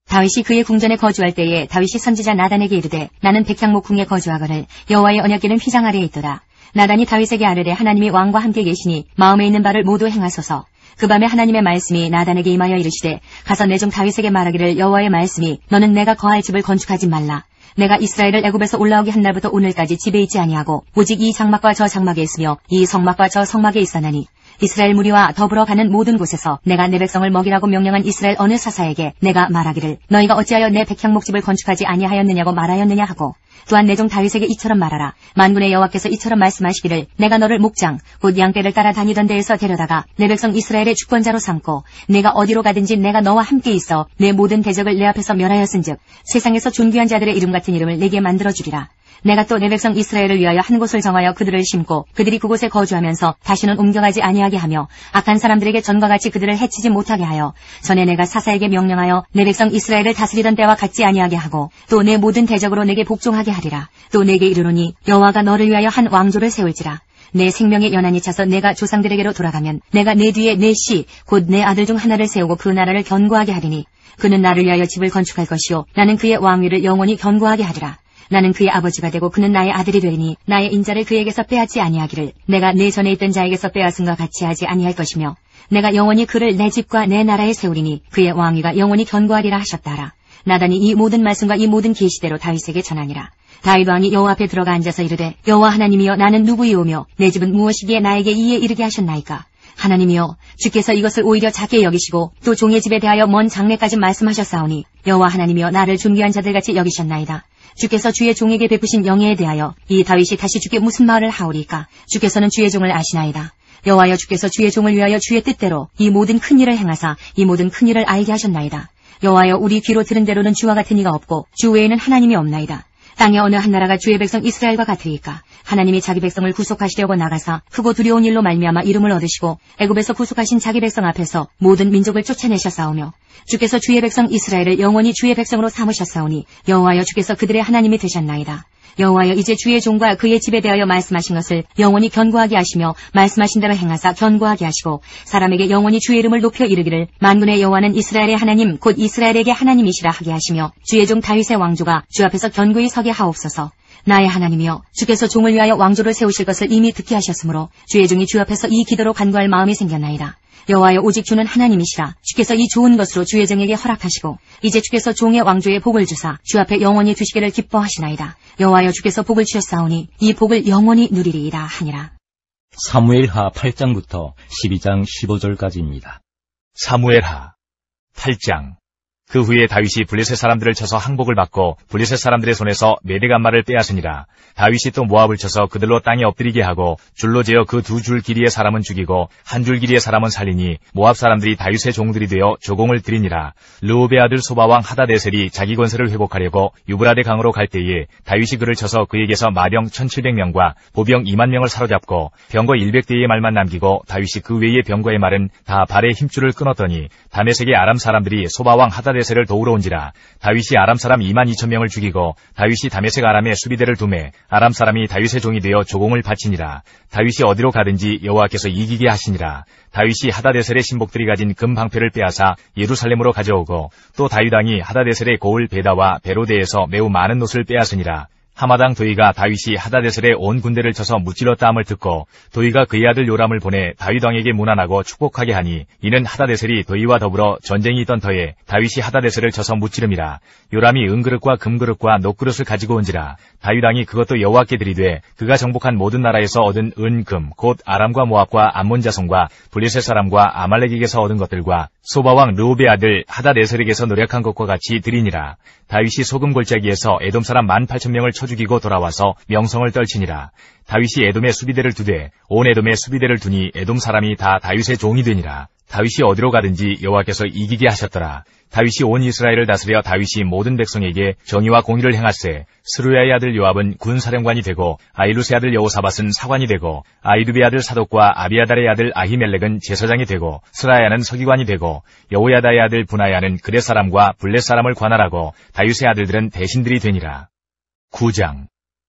다윗이 그의 궁전에 거주할 때에 다윗이 선지자 나단에게 이르되 나는 백향목궁에 거주하거늘 여호와의 언약궤는 휘장 아래에 있도다. 나단이 다윗에게 아뢰되 하나님이 왕과 함께 계시니 마음에 있는 바를 모두 행하소서. 그 밤에 하나님의 말씀이 나단에게 임하여 이르시되 가서 내 종 다윗에게 말하기를 여호와의 말씀이 너는 내가 거할 집을 건축하지 말라. 내가 이스라엘을 애굽에서 올라오게 한 날부터 오늘까지 집에 있지 아니하고 오직 이 장막과 저 장막에 있으며 이 성막과 저 성막에 있었나니 이스라엘 무리와 더불어 가는 모든 곳에서 내가 내 백성을 먹이라고 명령한 이스라엘 어느 사사에게 내가 말하기를 너희가 어찌하여 내 백향목집을 건축하지 아니하였느냐고 말하였느냐 하고 또한 내 종 다윗에게 이처럼 말하라. 만군의 여호와께서 이처럼 말씀하시기를 내가 너를 목장 곧 양떼를 따라 다니던 데에서 데려다가 내 백성 이스라엘의 주권자로 삼고 내가 어디로 가든지 내가 너와 함께 있어 내 모든 대적을 내 앞에서 멸하였은즉 세상에서 존귀한 자들의 이름 같은 이름을 내게 만들어주리라. 내가 또 내 백성 이스라엘을 위하여 한 곳을 정하여 그들을 심고 그들이 그곳에 거주하면서 다시는 옮겨가지 아니하게 하며 악한 사람들에게 전과 같이 그들을 해치지 못하게 하여 전에 내가 사사에게 명령하여 내 백성 이스라엘을 다스리던 때와 같지 아니하게 하고 또 내 모든 대적으로 내게 복종하게 하리라. 또 내게 이르노니 여호와가 너를 위하여 한 왕조를 세울지라. 내 생명의 연한이 차서 내가 조상들에게로 돌아가면 내가 내 뒤에 내 씨 곧 내 아들 중 하나를 세우고 그 나라를 견고하게 하리니 그는 나를 위하여 집을 건축할 것이요 나는 그의 왕위를 영원히 견고하게 하리라. 나는 그의 아버지가 되고 그는 나의 아들이 되리니 나의 인자를 그에게서 빼앗지 아니하기를 내가 내 전에 있던 자에게서 빼앗은과 같이 하지 아니할 것이며 내가 영원히 그를 내 집과 내 나라에 세우리니 그의 왕위가 영원히 견고하리라 하셨다라. 나단이 이 모든 말씀과 이 모든 계시대로 다윗에게 전하니라. 다윗 왕이 여호와 앞에 들어가 앉아서 이르되 여호와 하나님이여 나는 누구이오며 내 집은 무엇이기에 나에게 이에 이르게 하셨나이까. 하나님이여 주께서 이것을 오히려 작게 여기시고 또 종의 집에 대하여 먼 장래까지 말씀하셨사오니 여호와 하나님이여 나를 존귀한 자들같이 여기셨나이다. 주께서 주의 종에게 베푸신 영예에 대하여 이 다윗이 다시 주께 무슨 말을 하오리까. 주께서는 주의 종을 아시나이다. 여호와여 주께서 주의 종을 위하여 주의 뜻대로 이 모든 큰 일을 행하사 이 모든 큰 일을 알게 하셨나이다. 여호와여 우리 귀로 들은 대로는 주와 같은 이가 없고 주 외에는 하나님이 없나이다. 땅의 어느 한 나라가 주의 백성 이스라엘과 같으리까. 하나님이 자기 백성을 구속하시려고 나가사 크고 두려운 일로 말미암아 이름을 얻으시고 애굽에서 구속하신 자기 백성 앞에서 모든 민족을 쫓아내셨사오며 주께서 주의 백성 이스라엘을 영원히 주의 백성으로 삼으셨사오니 여호와여 주께서 그들의 하나님이 되셨나이다. 여호와여 이제 주의 종과 그의 집에 대하여 말씀하신 것을 영원히 견고하게 하시며 말씀하신 대로 행하사 견고하게 하시고 사람에게 영원히 주의 이름을 높여 이르기를 만군의 여호와는 이스라엘의 하나님 곧 이스라엘에게 하나님이시라 하게 하시며 주의 종 다윗의 왕조가 주 앞에서 견고히 서게 하옵소서. 나의 하나님이여 주께서 종을 위하여 왕조를 세우실 것을 이미 듣게 하셨으므로 주의 종이 주 앞에서 이 기도로 간구할 마음이 생겼나이다. 여호와여 오직 주는 하나님이시라. 주께서 이 좋은 것으로 주의 종에게 허락하시고 이제 주께서 종의 왕조에 복을 주사 주 앞에 영원히 두시기를 기뻐하시나이다. 여호와여 주께서 복을 주셨사오니 이 복을 영원히 누리리이다 하니라. 사무엘하 8장부터 12장 15절까지입니다. 사무엘하 8장 그 후에 다윗이 블레셋 사람들을 쳐서 항복을 받고 블레셋 사람들의 손에서 메대간말을 빼앗으니라. 다윗이 또 모압을 쳐서 그들로 땅에 엎드리게 하고 줄로 재어 그 2줄 길이의 사람은 죽이고 1줄 길이의 사람은 살리니 모압 사람들이 다윗의 종들이 되어 조공을 드리니라. 르홉의 아들 소바왕 하다데셀이 자기 권세를 회복하려고 유브라데 강으로 갈 때에 다윗이 그를 쳐서 그에게서 마병 1700명과 보병 2만 명을 사로잡고 병거 100대의 말만 남기고 다윗이 그 외의 병거의 말은 다 발의 힘줄을 끊었더니 다메섹의 아람 사람들이 소바왕 하다데셀을 도우러 온지라. 다윗이 아람 사람 2만 2천 명을 죽이고 다윗이 다메섹 아람의 수비대를 두매 아람 사람이 다윗의 종이 되어 조공을 바치니라. 다윗이 어디로 가든지 여호와께서 이기게 하시니라. 다윗이 하다데셀의 신복들이 가진 금 방패를 빼앗아 예루살렘으로 가져오고 또 다윗 왕이 하다데셀의 고을 베다와 베로데에서 매우 많은 옷을 빼앗으니라. 하마당 도이가 다윗이 하다데셀의 온 군대를 쳐서 무찔렀다 함을 듣고 도이가 그의 아들 요람을 보내 다윗 왕에게 문안하고 축복하게 하니 이는 하다데셀이 도이와 더불어 전쟁이 있던 터에 다윗이 하다데셀을 쳐서 무찌름이라. 요람이 은그릇과 금그릇과 녹그릇을 가지고 온지라. 다윗 왕이 그것도 여호와께 드리되 그가 정복한 모든 나라에서 얻은 은, 금, 곧 아람과 모압과 암몬 자손과 블레셋 사람과 아말렉에게서 얻은 것들과 소바왕 르홉의 아들 하다데셀에게서 노력한 것과 같이 드리니라. 다윗이 소금 골짜기에서 에돔 사람 18,000명을 쳐 죽이고 돌아와서 명성을 떨치니라. 다윗이 에돔의 수비대를 두되 온 에돔의 수비대를 두니 에돔 사람이 다 다윗의 종이 되니라. 다윗이 어디로 가든지 여호와께서 이기게 하셨더라. 다윗이 온 이스라엘을 다스려 다윗이 모든 백성에게 정의와 공의를 행하세. 스루야의 아들 요압은 군사령관이 되고 아이루스의 아들 여호사밧은 사관이 되고 아이두베의 아들 사독과 아비아달의 아들 아히멜렉은 제사장이 되고 스라야는 서기관이 되고 여호야다의 아들 분하야는 그렛 사람과 블렛 사람을 관할하고 다윗의 아들들은 대신들이 되니라. 9장.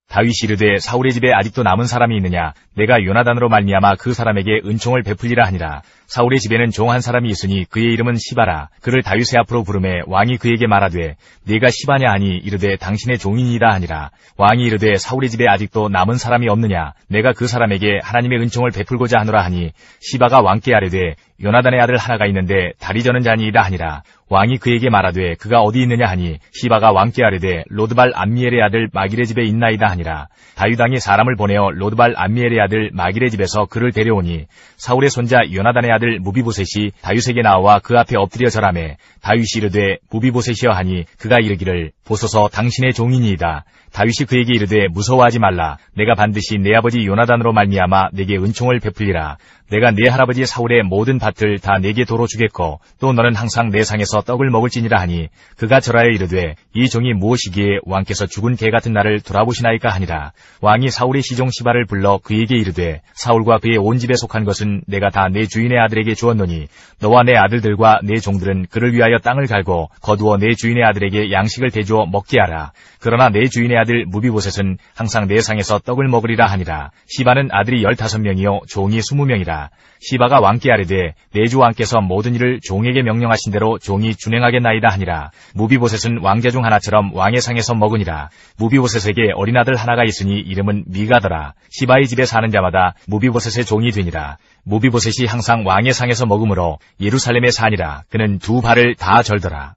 다윗이 이르되 사울의 집에 아직도 남은 사람이 있느냐? 내가 요나단으로 말미암아 그 사람에게 은총을 베풀리라 하니라. 사울의 집에는 종 한 사람이 있으니 그의 이름은 시바라. 그를 다윗의 앞으로 부르매 왕이 그에게 말하되 네가 시바냐 하니 이르되 당신의 종이니이다 하니라. 왕이 이르되 사울의 집에 아직도 남은 사람이 없느냐? 내가 그 사람에게 하나님의 은총을 베풀고자 하노라 하니 시바가 왕께 아뢰되 요나단의 아들 하나가 있는데 다리 저는 자니이다 하니라. 왕이 그에게 말하되 그가 어디 있느냐 하니 시바가 왕께 아뢰되 로드발 암미엘의 아들 마길의 집에 있나이다 하니라. 다윗 왕이 사람을 보내어 로드발 암미엘의 아들 마길의 집에서 그를 데려오니 사울의 손자 요나단의 아들 무비보셋이 다윗에게 나와 그 앞에 엎드려 절하매 다윗이 이르되 무비보셋이여 하니 그가 이르기를 보소서 당신의 종이니이다. 다윗이 그에게 이르되 무서워하지 말라. 내가 반드시 내 아버지 요나단으로 말미암아 내게 은총을 베풀리라. 내가 내 할아버지 사울의 모든 밭을 다 내게 도로 주겠고 또 너는 항상 내 상에서 떡을 먹을지니라 하니 그가 절하여 이르되 이 종이 무엇이기에 왕께서 죽은 개 같은 나를 돌아보시나이까 하니라. 왕이 사울의 시종 시바를 불러 그에게 이르되 사울과 그의 온 집에 속한 것은 내가 다 내 주인의 아들에게 주었노니 너와 내 아들들과 내 종들은 그를 위하여 땅을 갈고 거두어 내 주인의 아들에게 양식을 대주어 먹게 하라. 그러나 내 주인의 아들 무비보셋은 항상 내 상에서 떡을 먹으리라 하니라. 시바는 아들이 15명이요 종이 20명이라. 시바가 왕께 아뢰되 내 주 왕께서 모든 일을 종에게 명령하신 대로 종이 준행하겠나이다 하니라. 무비보셋은 왕자 중 하나처럼 왕의 상에서 먹으니라. 무비보셋에게 어린아들 하나가 있으니 이름은 미가더라. 시바의 집에 사는 자마다 무비보셋의 종이 되니라. 무비보셋이 항상 왕의 상에서 먹으므로 예루살렘에 사니라. 그는 2발을 다 절더라.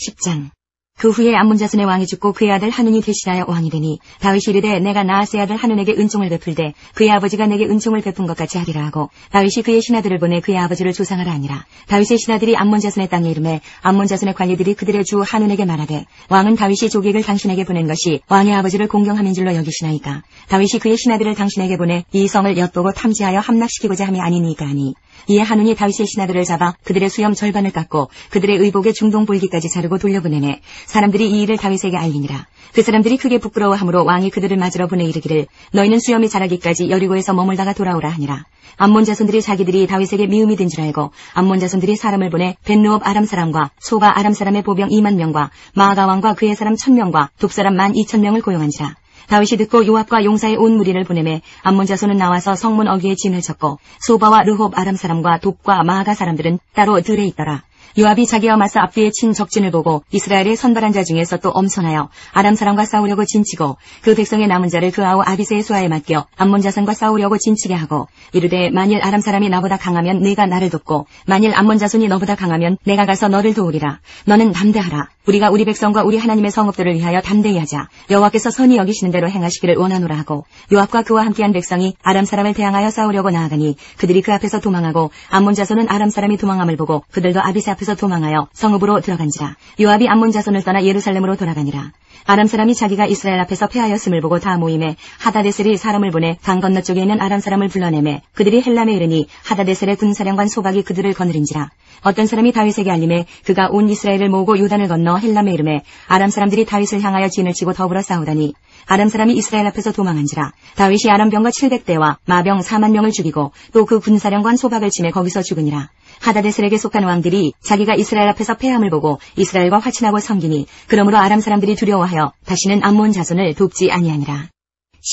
10장. 그 후에 암몬 자손의 왕이 죽고 그의 아들 하눈이 대신하여 왕이 되니 다윗이 이르되 내가 나아스의 아들 하눈에게 은총을 베풀되 그의 아버지가 내게 은총을 베푼 것 같이 하리라 하고 다윗이 그의 신하들을 보내 그의 아버지를 조상하라 하니라. 다윗의 신하들이 암몬 자손의 땅에 이르매 암몬 자손의 관리들이 그들의 주 하눈에게 말하되 왕은 다윗이 조객을 당신에게 보낸 것이 왕의 아버지를 공경함인 줄로 여기시나이까? 다윗이 그의 신하들을 당신에게 보내 이 성을 엿보고 탐지하여 함락시키고자 함이 아니니까 하니 이에 하눈이 다윗의 신하들을 잡아 그들의 수염 절반을 깎고 그들의 의복의 중동 볼기까지 자르고 돌려보내매 사람들이 이 일을 다윗에게 알리니라. 그 사람들이 크게 부끄러워하므로 왕이 그들을 맞으러 보내 이르기를 너희는 수염이 자라기까지 여리고에서 머물다가 돌아오라 하니라. 암몬 자손들이 자기들이 다윗에게 미움이 된 줄 알고 암몬 자손들이 사람을 보내 벳르홉 아람 사람과 소바 아람 사람의 보병 2만 명과 마아가 왕과 그의 사람 1,000명과 돕 사람 12,000명을 고용한지라. 다윗이 듣고 요압과 용사의 온 무리를 보내매 암몬 자손은 나와서 성문 어귀에 진을 쳤고 소바와 르홉 아람 사람과 돕과 마아가 사람들은 따로 들에 있더라. 요압이 자기와 맞서 앞뒤에 친 적진을 보고 이스라엘의 선발한 자 중에서 또 엄선하여 아람 사람과 싸우려고 진치고 그 백성의 남은 자를 그 아우 아비새의 수하에 맡겨 암몬 자손과 싸우려고 진치게 하고 이르되 만일 아람 사람이 나보다 강하면 네가 나를 돕고 만일 암몬 자손이 너보다 강하면 내가 가서 너를 도우리라. 너는 담대하라. 우리가 우리 백성과 우리 하나님의 성읍들을 위하여 담대히 하자. 여호와께서 선히 여기시는 대로 행하시기를 원하노라 하고 요압과 그와 함께한 백성이 아람 사람을 대항하여 싸우려고 나아가니 그들이 그 앞에서 도망하고 암몬 자손은 아람 사람이 도망함을 보고 그들도 아비새 앞에서 앞에서 도망하여 성읍으로 들어간지라. 요압이 암몬 자손을 떠나 예루살렘으로 돌아가니라. 아람 사람이 자기가 이스라엘 앞에서 패하였음을 보고 다 모임에 하다데셀이 사람을 보내 강 건너쪽에 있는 아람 사람을 불러내매 그들이 헬람에 이르니 하다데셀의 군사령관 소박이 그들을 거느린지라. 어떤 사람이 다윗에게 알림해 그가 온 이스라엘을 모으고 요단을 건너 헬람에 이르매 아람 사람들이 다윗을 향하여 진을 치고 더불어 싸우다니 아람 사람이 이스라엘 앞에서 도망한지라. 다윗이 아람 병거 700대와 마병 4만 명을 죽이고 또 그 군사령관 소박을 치매 거기서 죽으니라. 하다데셀에게 속한 왕들이 자기가 이스라엘 앞에서 패함을 보고 이스라엘과 화친하고 섬기니 그러므로 아람 사람들이 두려워하여 다시는 암몬 자손을 돕지 아니하니라.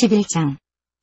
11장.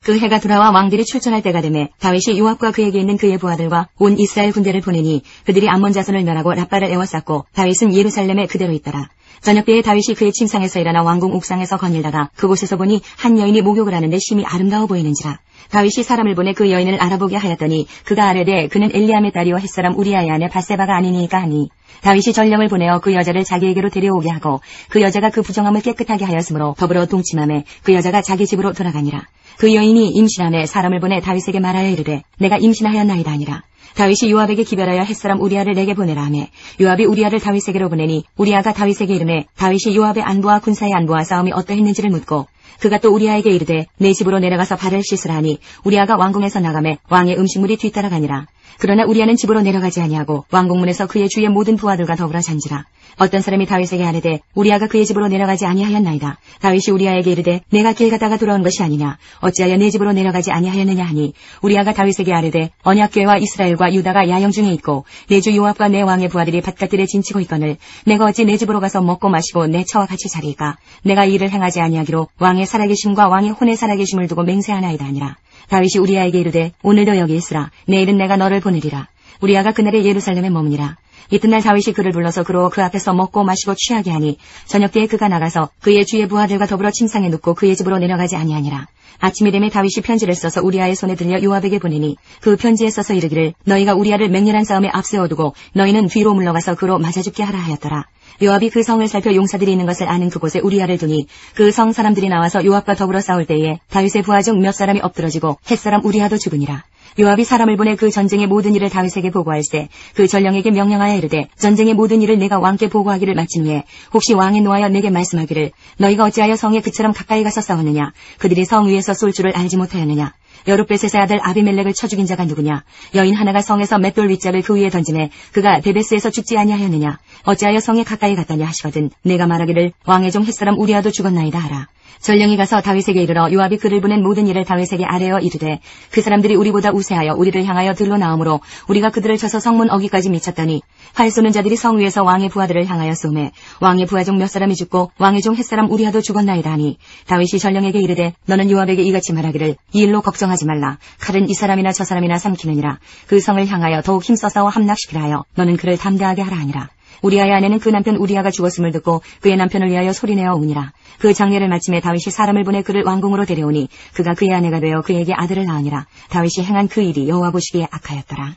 그 해가 돌아와 왕들이 출전할 때가 되매 다윗이 요압과 그에게 있는 그의 부하들과 온 이스라엘 군대를 보내니 그들이 암몬 자손을 멸하고 랍바를 에워쌌고 다윗은 예루살렘에 그대로 있더라. 저녁 때에 다윗이 그의 침상에서 일어나 왕궁 옥상에서 거닐다가 그곳에서 보니 한 여인이 목욕을 하는데 심히 아름다워 보이는지라. 다윗이 사람을 보내 그 여인을 알아보게 하였더니 그가 아뢰되 그는 엘리암의 딸이요 햇사람 우리아의 아내 밧세바가 아니니까 하니 다윗이 전령을 보내어 그 여자를 자기에게로 데려오게 하고 그 여자가 그 부정함을 깨끗하게 하였으므로 더불어 동침하매 그 여자가 자기 집으로 돌아가니라. 그 여인이 임신하매 사람을 보내 다윗에게 말하여 이르되 내가 임신하였나이다 하니라. 다윗이 요압에게 기별하여 햇사람 우리아를 내게 보내라 하매 요압이 우리아를 다윗에게로 보내니 우리아가 다윗에게 이르매 다윗이 요압의 안부와 군사의 안부와 싸움이 어떠했는지를 묻고 그가 또 우리아에게 이르되 내 집으로 내려가서 발을 씻으라 하니 우리아가 왕궁에서 나가매 왕의 음식물이 뒤따라가니라. 그러나 우리아는 집으로 내려가지 아니하고 왕궁문에서 그의 주의 모든 부하들과 더불어 잔지라. 어떤 사람이 다윗에게 아뢰되 우리아가 그의 집으로 내려가지 아니하였나이다. 다윗이 우리아에게 이르되 내가 길 가다가 돌아온 것이 아니냐 어찌하여 내 집으로 내려가지 아니하였느냐 하니 우리아가 다윗에게 아뢰되 언약궤와 이스라엘과 유다가 야영 중에 있고 내 주 요압과 내 왕의 부하들이 밭갓들에 진치고 있거늘 내가 어찌 내 집으로 가서 먹고 마시고 내 처와 같이 자리이까. 내가 이 일을 행하지 아니하기로 왕의 살아계심과 왕의 혼의 살아계심을 두고 맹세하나이다 하니라. 다윗이 우리아에게 이르되 오늘도 여기 있으라. 내일은 내가 너를 보내리라. 우리아가 그날에 예루살렘에 머무니라. 이튿날 다윗이 그를 불러서 그로 그 앞에서 먹고 마시고 취하게 하니 저녁 때에 그가 나가서 그의 주의 부하들과 더불어 침상에 눕고 그의 집으로 내려가지 아니하니라. 아침이 되매 다윗이 편지를 써서 우리아의 손에 들려 요압에게 보내니 그 편지에 써서 이르기를 너희가 우리아를 맹렬한 싸움에 앞세워두고 너희는 뒤로 물러가서 그로 맞아 죽게 하라 하였더라. 요압이 그 성을 살펴 용사들이 있는 것을 아는 그곳에 우리아를 두니 그 성 사람들이 나와서 요압과 더불어 싸울 때에 다윗의 부하 중 몇 사람이 엎드러지고 햇사람 우리아도 죽으니라. 요압이 사람을 보내 그 전쟁의 모든 일을 다윗에게 보고할세 그 전령에게 명령하여 이르되 전쟁의 모든 일을 내가 왕께 보고하기를 마친 후에 혹시 왕에 노하여 내게 말씀하기를 너희가 어찌하여 성에 그처럼 가까이 가서 싸웠느냐 그들이 성 위에서 쏠 줄을 알지 못하였느냐 여룻베셋의 아들 아비멜렉을 쳐 죽인 자가 누구냐 여인 하나가 성에서 맷돌 윗짝을 그 위에 던지매 그가 데베스에서 죽지 아니하였느냐 어찌하여 성에 가까이 갔다냐 하시거든 내가 말하기를 왕의 종 햇사람 우리아도 죽었나이다 하라. 전령이 가서 다윗에게 이르러 요압이 그를 보낸 모든 일을 다윗에게 아뢰어 이르되 그 사람들이 우리보다 우세하여 우리를 향하여 들러 나오므로 우리가 그들을 쳐서 성문 어기까지 미쳤더니 활 쏘는 자들이 성 위에서 왕의 부하들을 향하여 쏘매 왕의 부하 중 몇 사람이 죽고 왕의 종 햇사람 우리아도 죽었나이다 하니 다윗이 전령에게 이르되 너는 요압에게 이같이 말하기를 이 일로 걱정하지 말라. 칼은 이 사람이나 저 사람이나 삼키느니라. 그 성을 향하여 더욱 힘써 싸워 함락시키라 하여 너는 그를 담대하게 하라 하니라. 우리아의 아내는 그 남편 우리아가 죽었음을 듣고 그의 남편을 위하여 소리내어 우니라. 그 장례를 마침에 다윗이 사람을 보내 그를 왕궁으로 데려오니 그가 그의 아내가 되어 그에게 아들을 낳으니라. 다윗이 행한 그 일이 여호와 보시기에 악하였더라.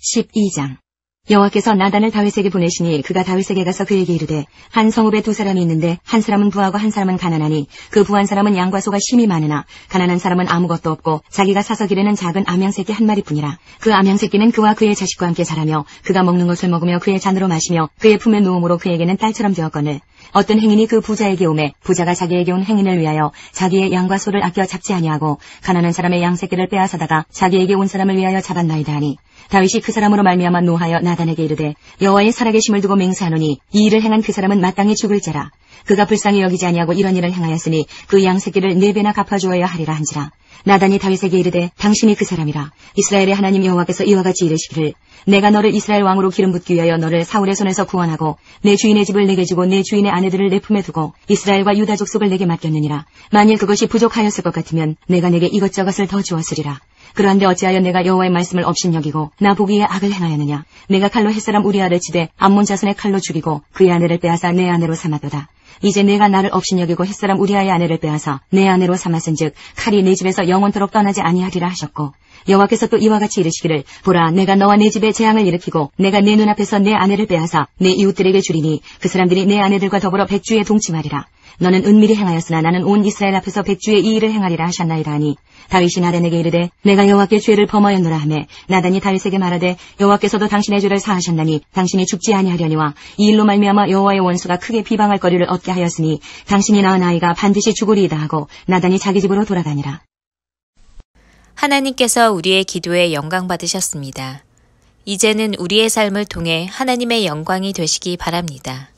12장. 여호와께서 나단을 다윗에게 보내시니 그가 다윗에게 가서 그에게 이르되 한 성읍에 두 사람이 있는데 한 사람은 부하고 한 사람은 가난하니 그 부한 사람은 양과 소가 심히 많으나 가난한 사람은 아무것도 없고 자기가 사서 기르는 작은 암양새끼 한 마리뿐이라. 그 암양새끼는 그와 그의 자식과 함께 자라며 그가 먹는 것을 먹으며 그의 잔으로 마시며 그의 품에 누움으로 그에게는 딸처럼 되었거늘 어떤 행인이 그 부자에게 오매 부자가 자기에게 온 행인을 위하여 자기의 양과 소를 아껴 잡지 아니하고 가난한 사람의 양새끼를 빼앗아다가 자기에게 온 사람을 위하여 잡았나이다 하니 다윗이 그 사람으로 말미암아 노하여 나단에게 이르되 여호와의 살아계심을 두고 맹세하노니 이 일을 행한 그 사람은 마땅히 죽을지라. 그가 불쌍히 여기지 아니하고 이런 일을 행하였으니 그 양새끼를 4배나 갚아주어야 하리라 한지라. 나단이 다윗에게 이르되 당신이 그 사람이라. 이스라엘의 하나님 여호와께서 이와 같이 이르시기를 내가 너를 이스라엘 왕으로 기름 붓기 위하여 너를 사울의 손에서 구원하고 내 주인의 집을 내게 주고 내 주인의 아내들을 내 품에 두고 이스라엘과 유다 족속을 내게 맡겼느니라. 만일 그것이 부족하였을 것 같으면 내가 내게 이것저것을 더 주었으리라. 그러한데 어찌하여 내가 여호와의 말씀을 업신여기고 나 보기에 악을 행하였느냐. 내가 칼로 햇사람 우리아를 치되 암몬 자손의 칼로 죽이고 그의 아내를 빼앗아 내 아내로 삼았도다. 이제 내가 나를 업신여기고 햇사람 우리아의 아내를 빼앗아 내 아내로 삼았은즉 칼이 내 집에서 영원토록 떠나지 아니하리라 하셨고 여호와께서 또 이와 같이 이르시기를 보라 내가 너와 내 집에 재앙을 일으키고 내가 내 눈앞에서 내 아내를 빼앗아 내 이웃들에게 주리니 그 사람들이 내 아내들과 더불어 백주에 동침하리라. 너는 은밀히 행하였으나 나는 온 이스라엘 앞에서 백주에 이 일을 행하리라 하셨나이다 하니 다윗이 나단에게 이르되 내가 여호와께 죄를 범하였노라 하매 나단이 다윗에게 말하되 여호와께서도 당신의 죄를 사하셨나니 당신이 죽지 아니하려니와 이 일로 말미암아 여호와의 원수가 크게 비방할 거리를 얻게 하였으니 당신이 낳은 아이가 반드시 죽으리이다 하고 나단이 자기 집으로 돌아가니라. 하나님께서 우리의 기도에 영광 받으셨습니다. 이제는 우리의 삶을 통해 하나님의 영광이 되시기 바랍니다.